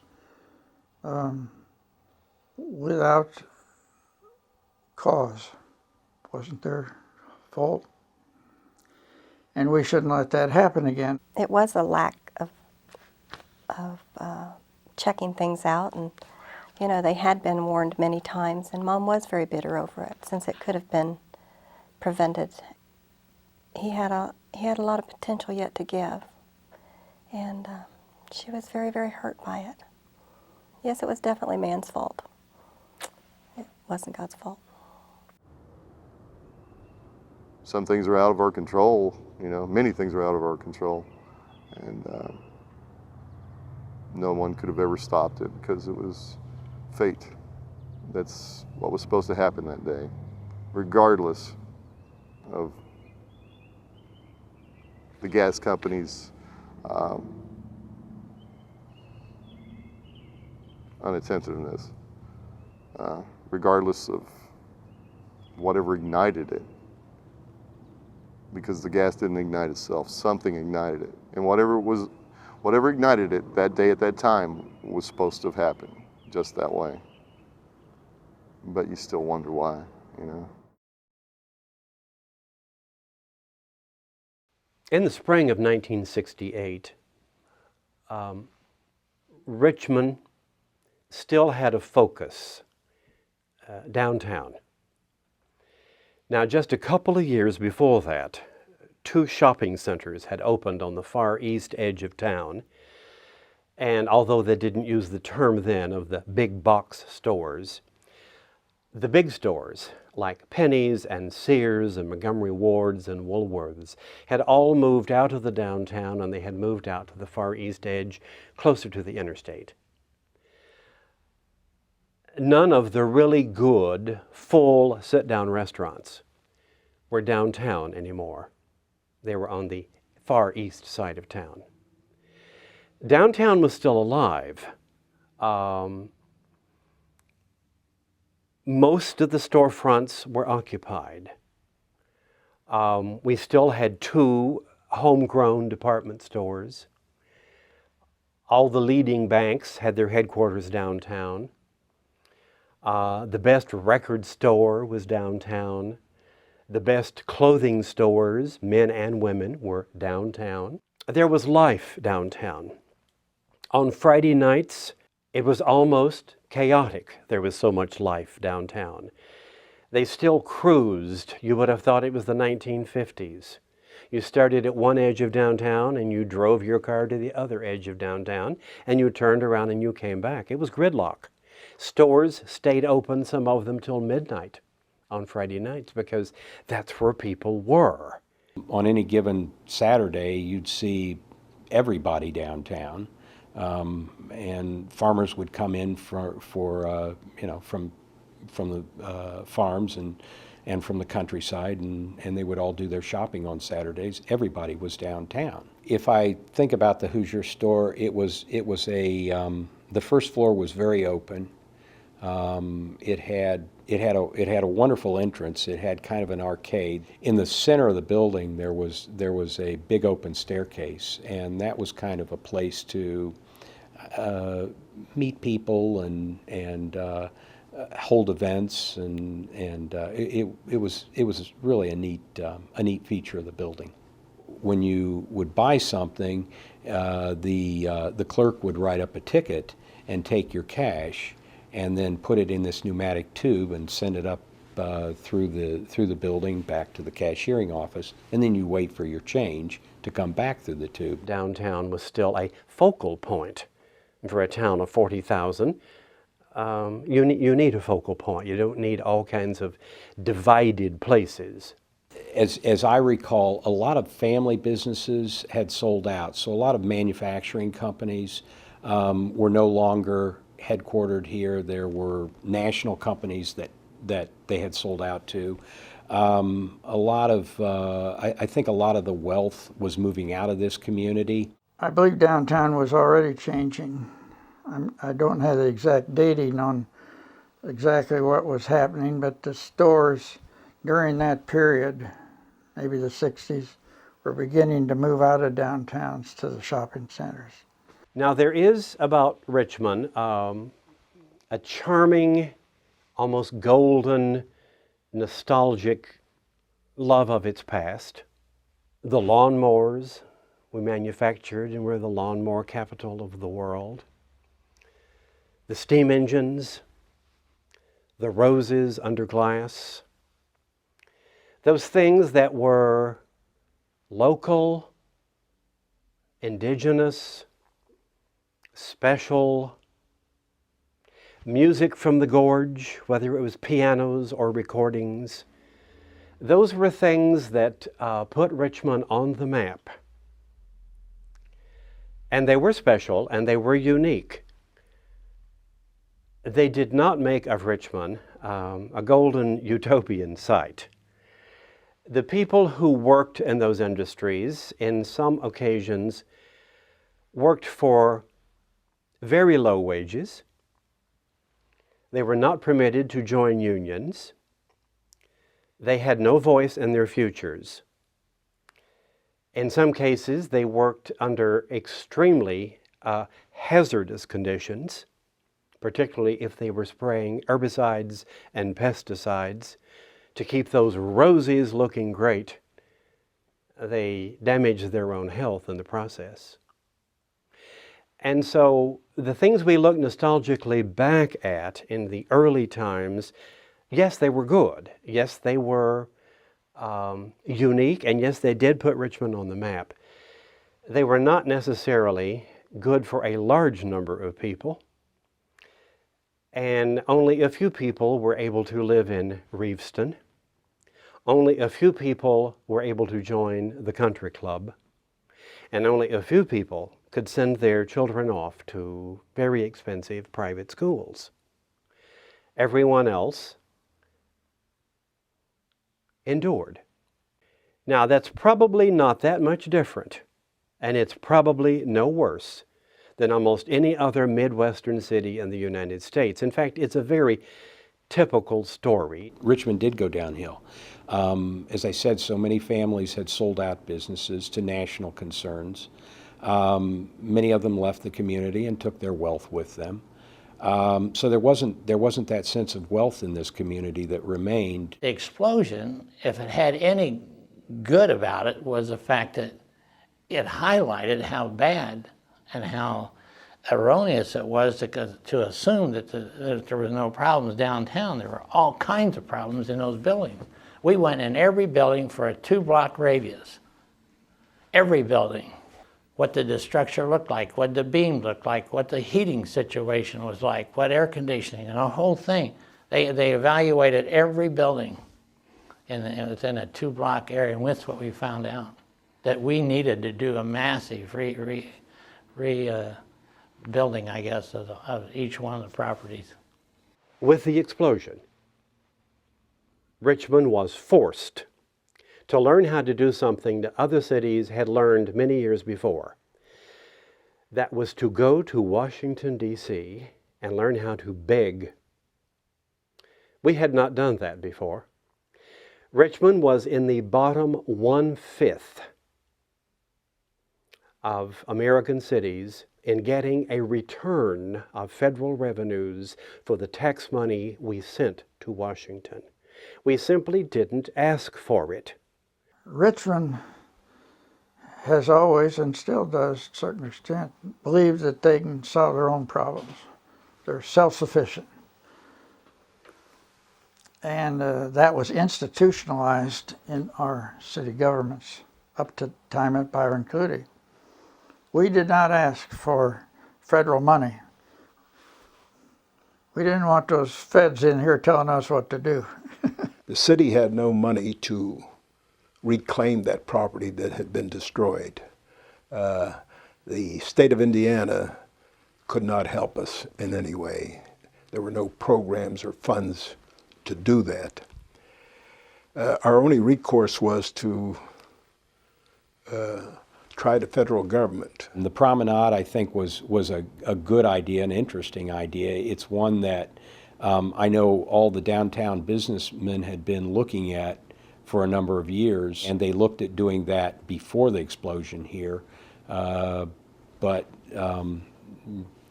without cause. Wasn't their fault. And we shouldn't let that happen again. It was a lack of checking things out. And, you know, they had been warned many times, and Mom was very bitter over it, since it could have been prevented. He had a lot of potential yet to give, and she was very, very hurt by it. Yes, it was definitely man's fault. It wasn't God's fault. Some things are out of our control, you know, many things are out of our control. And no one could have ever stopped it because it was fate. That's what was supposed to happen that day, regardless of the gas company's unattentiveness, regardless of whatever ignited it. Because the gas didn't ignite itself, something ignited it. And whatever ignited it that day at that time was supposed to have happened just that way. But you still wonder why, you know. In the spring of 1968, Richmond still had a focus downtown. Now, just a couple of years before that, 2 shopping centers had opened on the far east edge of town. And although they didn't use the term then of the big box stores, the big stores like Penny's and Sears and Montgomery Ward's and Woolworth's had all moved out of the downtown, and they had moved out to the far east edge, closer to the interstate. None of the really good, full sit-down restaurants were downtown anymore. They were on the far east side of town. Downtown was still alive. Most of the storefronts were occupied. We still had 2 homegrown department stores. All the leading banks had their headquarters downtown. The best record store was downtown. The best clothing stores, men and women, were downtown. There was life downtown. On Friday nights, it was almost chaotic. There was so much life downtown. They still cruised. You would have thought it was the 1950s. You started at one edge of downtown and you drove your car to the other edge of downtown, and you turned around and you came back. It was gridlock. Stores stayed open, some of them till midnight on Friday nights, because that's where people were. On any given Saturday, you'd see everybody downtown, and farmers would come in from the farms and from the countryside, and they would all do their shopping on Saturdays. Everybody was downtown. If I think about the Hoosier store, it was the first floor was very open. It had a wonderful entrance. It had kind of an arcade. In the center of the building, there was a big open staircase, and that was kind of a place to meet people and hold events, and it was really a neat feature of the building. When you would buy something, the clerk would write up a ticket and take your cash, and then put it in this pneumatic tube and send it up through the building back to the cashiering office, and then you wait for your change to come back through the tube. Downtown was still a focal point for a town of 40,000. You need a focal point. You don't need all kinds of divided places. As I recall, a lot of family businesses had sold out, so a lot of manufacturing companies were no longer headquartered here. There were national companies that they had sold out to. I think a lot of the wealth was moving out of this community. I believe downtown was already changing. I don't have the exact dating on exactly what was happening, but the stores during that period, maybe the 60s, were beginning to move out of downtowns to the shopping centers. Now, there is about Richmond a charming, almost golden, nostalgic love of its past. The lawnmowers We manufactured and we're the lawnmower capital of the world. The steam engines, the roses under glass, those things that were local, indigenous, special, music from the gorge, whether it was pianos or recordings, those were things that put Richmond on the map. And they were special and they were unique. They did not make of Richmond a golden utopian site. The people who worked in those industries, in some occasions, worked for very low wages. They were not permitted to join unions. They had no voice in their futures. In some cases, they worked under extremely hazardous conditions, particularly if they were spraying herbicides and pesticides to keep those roses looking great. They damaged their own health in the process. And so the things we look nostalgically back at in the early times, yes, they were good. Yes, they were unique, and yes, they did put Richmond on the map. They were not necessarily good for a large number of people, and only a few people were able to live in Reveston. Only a few people were able to join the country club, and only a few people could send their children off to very expensive private schools. Everyone else endured. Now, that's probably not that much different, and it's probably no worse than almost any other Midwestern city in the United States. In fact, it's a very typical story. Richmond did go downhill. As I said, so many families had sold out businesses to national concerns. Many of them left the community and took their wealth with them. So there wasn't that sense of wealth in this community that remained. The explosion, if it had any good about it, was the fact that it highlighted how bad and how erroneous it was to assume that there was no problems downtown. There were all kinds of problems in those buildings. We went in every building for a 2-block radius. Every building. What did the structure look like? What did the beam look like? What the heating situation was like? What air conditioning? And the whole thing. They evaluated every building within a 2-block area, and that's what we found out. That we needed to do a massive rebuilding, I guess, of each one of the properties. With the explosion, Richmond was forced to learn how to do something that other cities had learned many years before. That was to go to Washington, D.C. and learn how to beg. We had not done that before. Richmond was in the bottom 1/5 of American cities in getting a return of federal revenues for the tax money we sent to Washington. We simply didn't ask for it. Richmond has always, and still does to a certain extent, believed that they can solve their own problems. They're self-sufficient. And that was institutionalized in our city governments up to the time of Byron Cootie. We did not ask for federal money. We didn't want those feds in here telling us what to do. The city had no money to reclaim that property that had been destroyed. The state of Indiana could not help us in any way. There were no programs or funds to do that. Our only recourse was to try the federal government. And the promenade, I think, was a good idea, an interesting idea. It's one that I know all the downtown businessmen had been looking at for a number of years, and they looked at doing that before the explosion here, but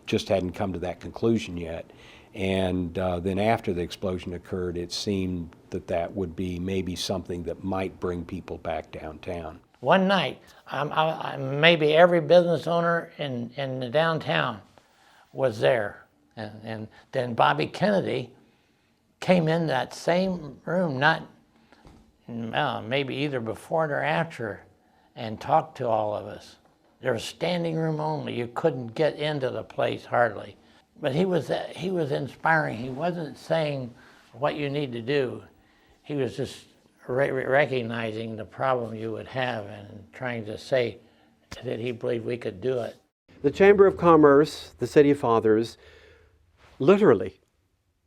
just hadn't come to that conclusion yet. And then after the explosion occurred, it seemed that that would be maybe something that might bring people back downtown. One night, maybe every business owner in the downtown was there. And then Bobby Kennedy came in that same room, not maybe either before or after, and talked to all of us. There was standing room only. You couldn't get into the place hardly. But he was inspiring. He wasn't saying what you need to do. He was just recognizing the problem you would have and trying to say that he believed we could do it. The Chamber of Commerce, the City Fathers, literally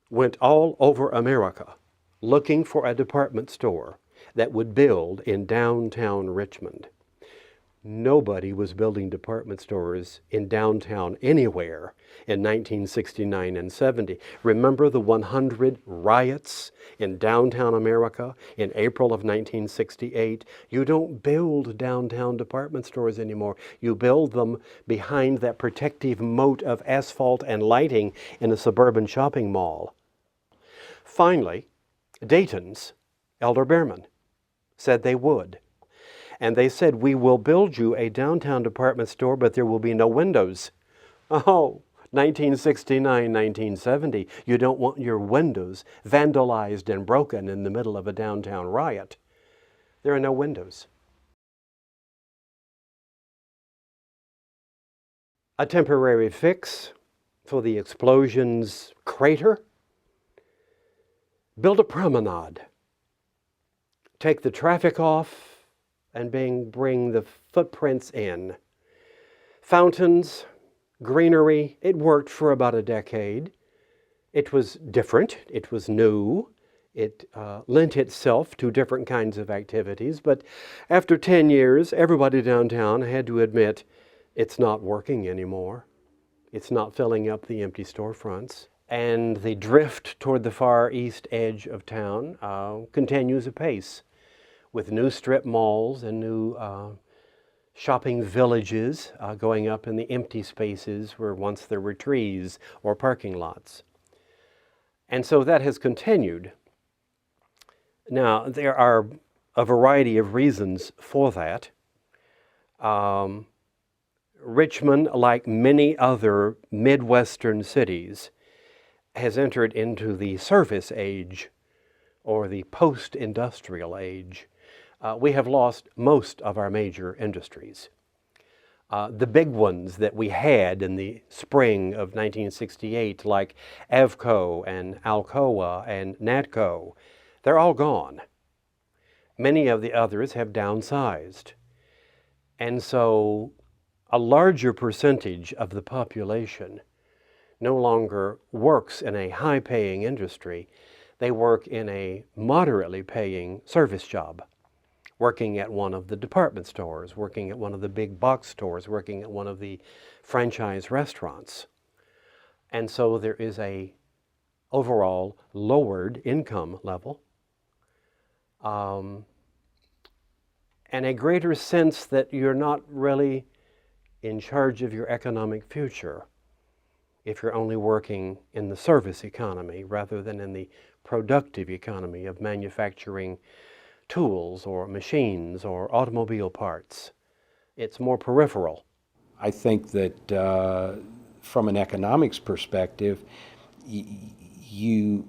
went all over America looking for a department store that would build in downtown Richmond. Nobody was building department stores in downtown anywhere in 1969 and 70. Remember the 100 riots in downtown America in April of 1968? You don't build downtown department stores anymore. You build them behind that protective moat of asphalt and lighting in a suburban shopping mall. Finally, Dayton's Elder Behrman said they would. And they said, we will build you a downtown department store, but there will be no windows. Oh, 1969, 1970, you don't want your windows vandalized and broken in the middle of a downtown riot. There are no windows. A temporary fix for the explosion's crater? Build a promenade. Take the traffic off and bring the footprints in. Fountains, greenery, it worked for about a decade. It was different, it was new, it lent itself to different kinds of activities, but after 10 years, everybody downtown had to admit it's not working anymore. It's not filling up the empty storefronts. And the drift toward the far east edge of town continues apace, with new strip malls and new shopping villages going up in the empty spaces where once there were trees or parking lots. And so that has continued. Now, there are a variety of reasons for that. Richmond, like many other Midwestern cities, has entered into the service age or the post-industrial age. We have lost most of our major industries. The big ones that we had in the spring of 1968, like Avco and Alcoa and Natco, they're all gone. Many of the others have downsized. And so a larger percentage of the population no longer works in a high-paying industry. They work in a moderately paying service job, working at one of the department stores, working at one of the big box stores, working at one of the franchise restaurants. And so there is a overall lowered income level, and a greater sense that you're not really in charge of your economic future if you're only working in the service economy rather than in the productive economy of manufacturing tools or machines or automobile parts. It's more peripheral. I think that from an economics perspective, you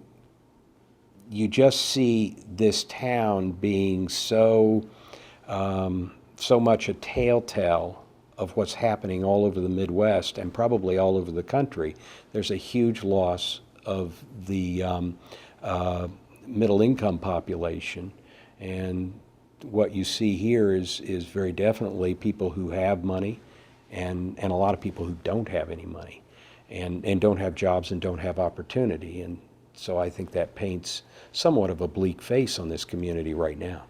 just see this town being so much a telltale of what's happening all over the Midwest and probably all over the country. There's a huge loss of the middle income population, and what you see here is very definitely people who have money and a lot of people who don't have any money and don't have jobs and don't have opportunity. And so I think that paints somewhat of a bleak face on this community right now.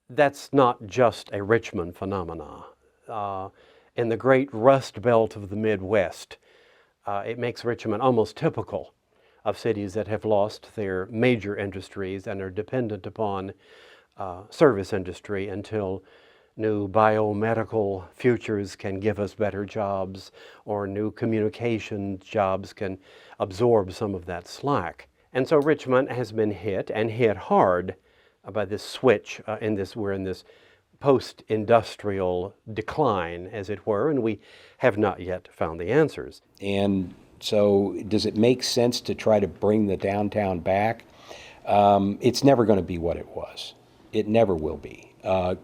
That's not just a Richmond phenomena. In the great Rust Belt of the Midwest, it makes Richmond almost typical of cities that have lost their major industries and are dependent upon service industry until new biomedical futures can give us better jobs, or new communication jobs can absorb some of that slack. And so Richmond has been hit, and hit hard, by this switch we're in this post-industrial decline, as it were, and we have not yet found the answers. And so does it make sense to try to bring the downtown back? It's never going to be what it was. It never will be.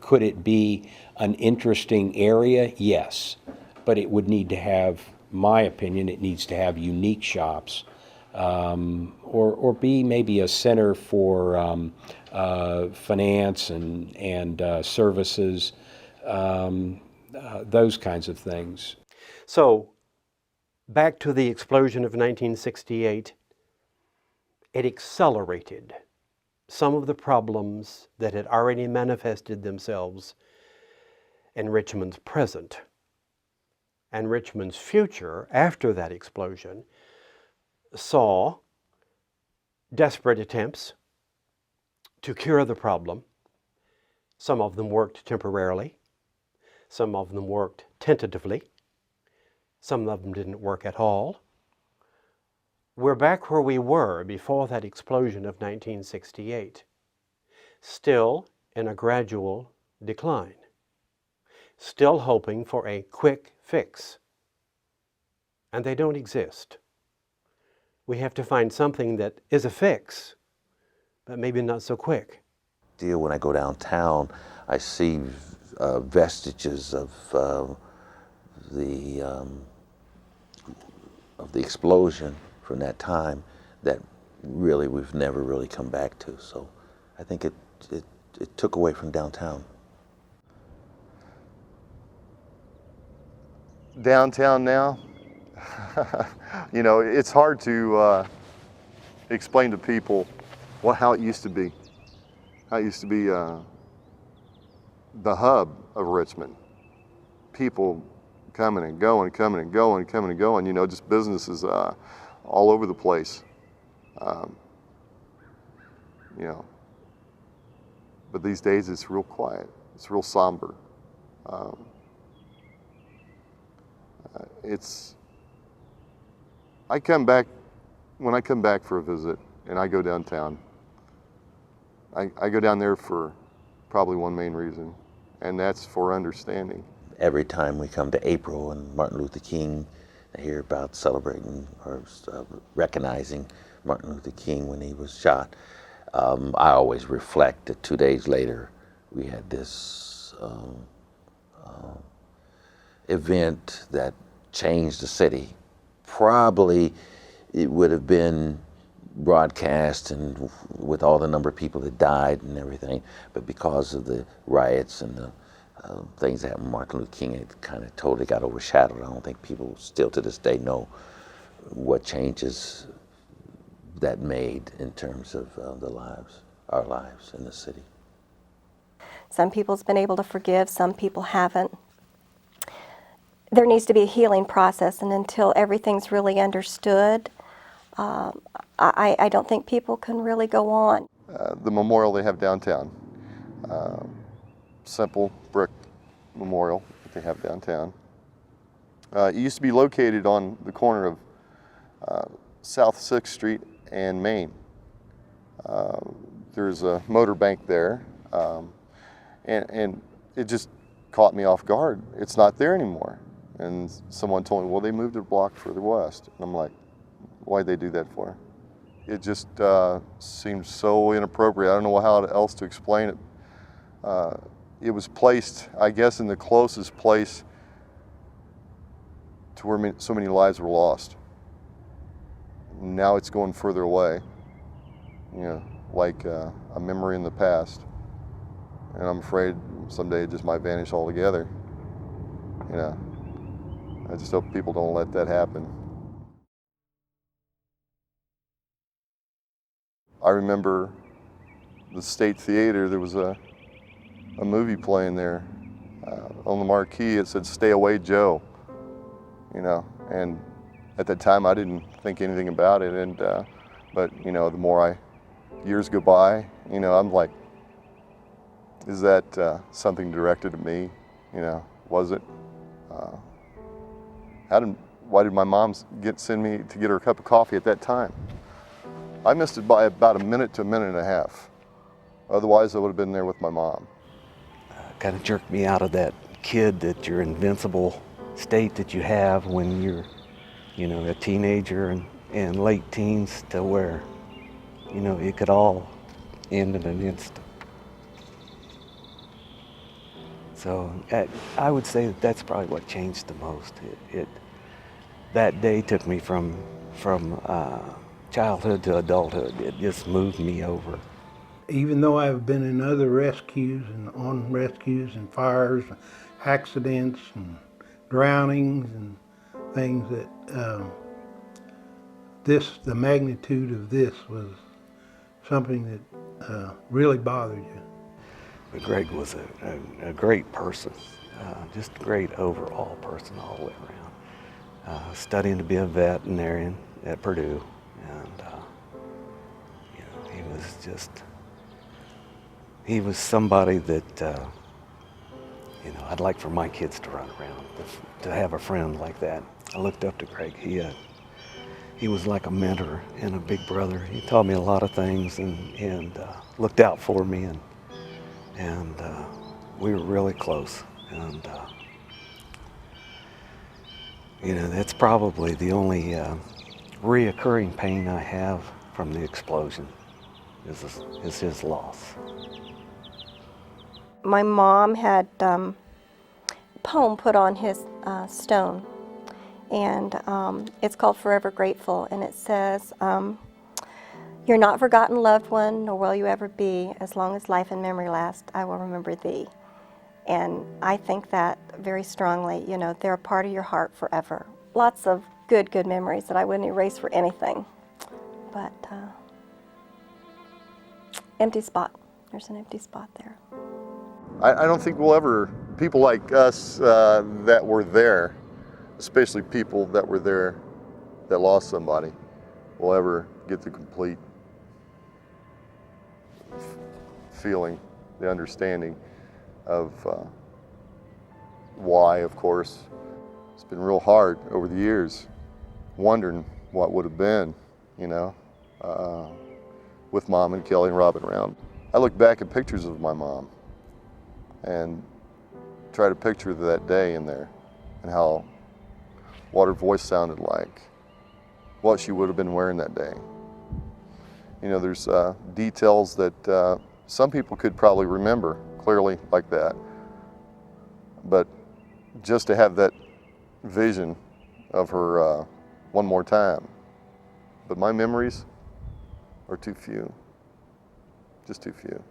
Could it be an interesting area? Yes. But it would need to have, my opinion, it needs to have unique shops, or be maybe a center for finance and services, those kinds of things. So, back to the explosion of 1968, it accelerated some of the problems that had already manifested themselves in Richmond's present. And Richmond's future, after that explosion, saw desperate attempts to cure the problem. Some of them worked temporarily. Some of them worked tentatively. Some of them didn't work at all. We're back where we were before that explosion of 1968, still in a gradual decline, still hoping for a quick fix. And they don't exist. We have to find something that is a fix, but maybe not so quick. When I go downtown, I see vestiges of the explosion from that time that really we've never really come back to. So I think it took away from downtown. Downtown now, you know, it's hard to explain to people how it used to be. How it used to be the hub of Richmond. People coming and going, coming and going, coming and going, you know, just businesses all over the place. You know, but these days it's real quiet. It's real somber. I come back, when I come back for a visit and I go downtown, I go down there for probably one main reason, and that's for understanding. Every time we come to April and Martin Luther King, I hear about celebrating or recognizing Martin Luther King when he was shot. I always reflect that 2 days later we had this event that changed the city. Probably it would have been broadcast and with all the number of people that died and everything, but because of the riots and the things that happened with Martin Luther King, it kind of totally got overshadowed. I don't think people still to this day know what changes that made in terms of our lives in the city. Some people's been able to forgive, some people haven't. There needs to be a healing process, and until everything's really understood, I don't think people can really go on. The memorial they have downtown, simple brick memorial that they have downtown. It used to be located on the corner of South 6th Street and Main. There's a motor bank there, and it just caught me off guard. It's not there anymore. And someone told me, well, they moved it a block further west. And I'm like, why'd they do that for? It just seems so inappropriate. I don't know how else to explain it. It was placed, I guess, in the closest place to where so many lives were lost. Now it's going further away, you know, like a memory in the past. And I'm afraid someday it just might vanish altogether. You know, I just hope people don't let that happen. I remember the State Theater, there was a movie playing there. On the marquee it said, "Stay away, Joe." You know, and at that time I didn't think anything about it, and but you know, the more years go by, you know, I'm like, is that something directed at me? You know, was it? Why did my mom send me to get her a cup of coffee at that time? I missed it by about a minute to a minute and a half. Otherwise, I would have been there with my mom. kind of jerked me out of that kid, that your invincible state that you have when you're, you know, a teenager and late teens, to where, you know, it could all end in an instant. So I would say that that's probably what changed the most. That day took me from childhood to adulthood. It just moved me over. Even though I've been in other rescues and on rescues and fires, accidents and drownings and things, that the magnitude of this was something that really bothered you. But Greg was a great person, just a great overall person all the way around. Studying to be a veterinarian at Purdue, and you know, he was somebody that you know, I'd like for my kids to run around, to have a friend like that. I looked up to Greg. He was like a mentor and a big brother. He taught me a lot of things and looked out for me, and we were really close. And you know, that's probably the only reoccurring pain I have from the explosion is his loss. My mom had a poem put on his stone, and it's called Forever Grateful, and it says, "You're not forgotten, loved one, nor will you ever be. As long as life and memory last, I will remember thee." And I think that very strongly. You know, they're a part of your heart forever. Lots of good memories that I wouldn't erase for anything. But empty spot. There's an empty spot there. I don't think we'll ever, people like us that were there, especially people that were there that lost somebody, will ever get the complete feeling, the understanding of why, of course. It's been real hard over the years, wondering what would have been, you know, with Mom and Kelly and Robin around. I look back at pictures of my mom and try to picture that day in there and what her voice sounded like, what she would have been wearing that day. You know, there's details that some people could probably remember clearly like that, but just to have that vision of her one more time. But my memories are too few, just too few.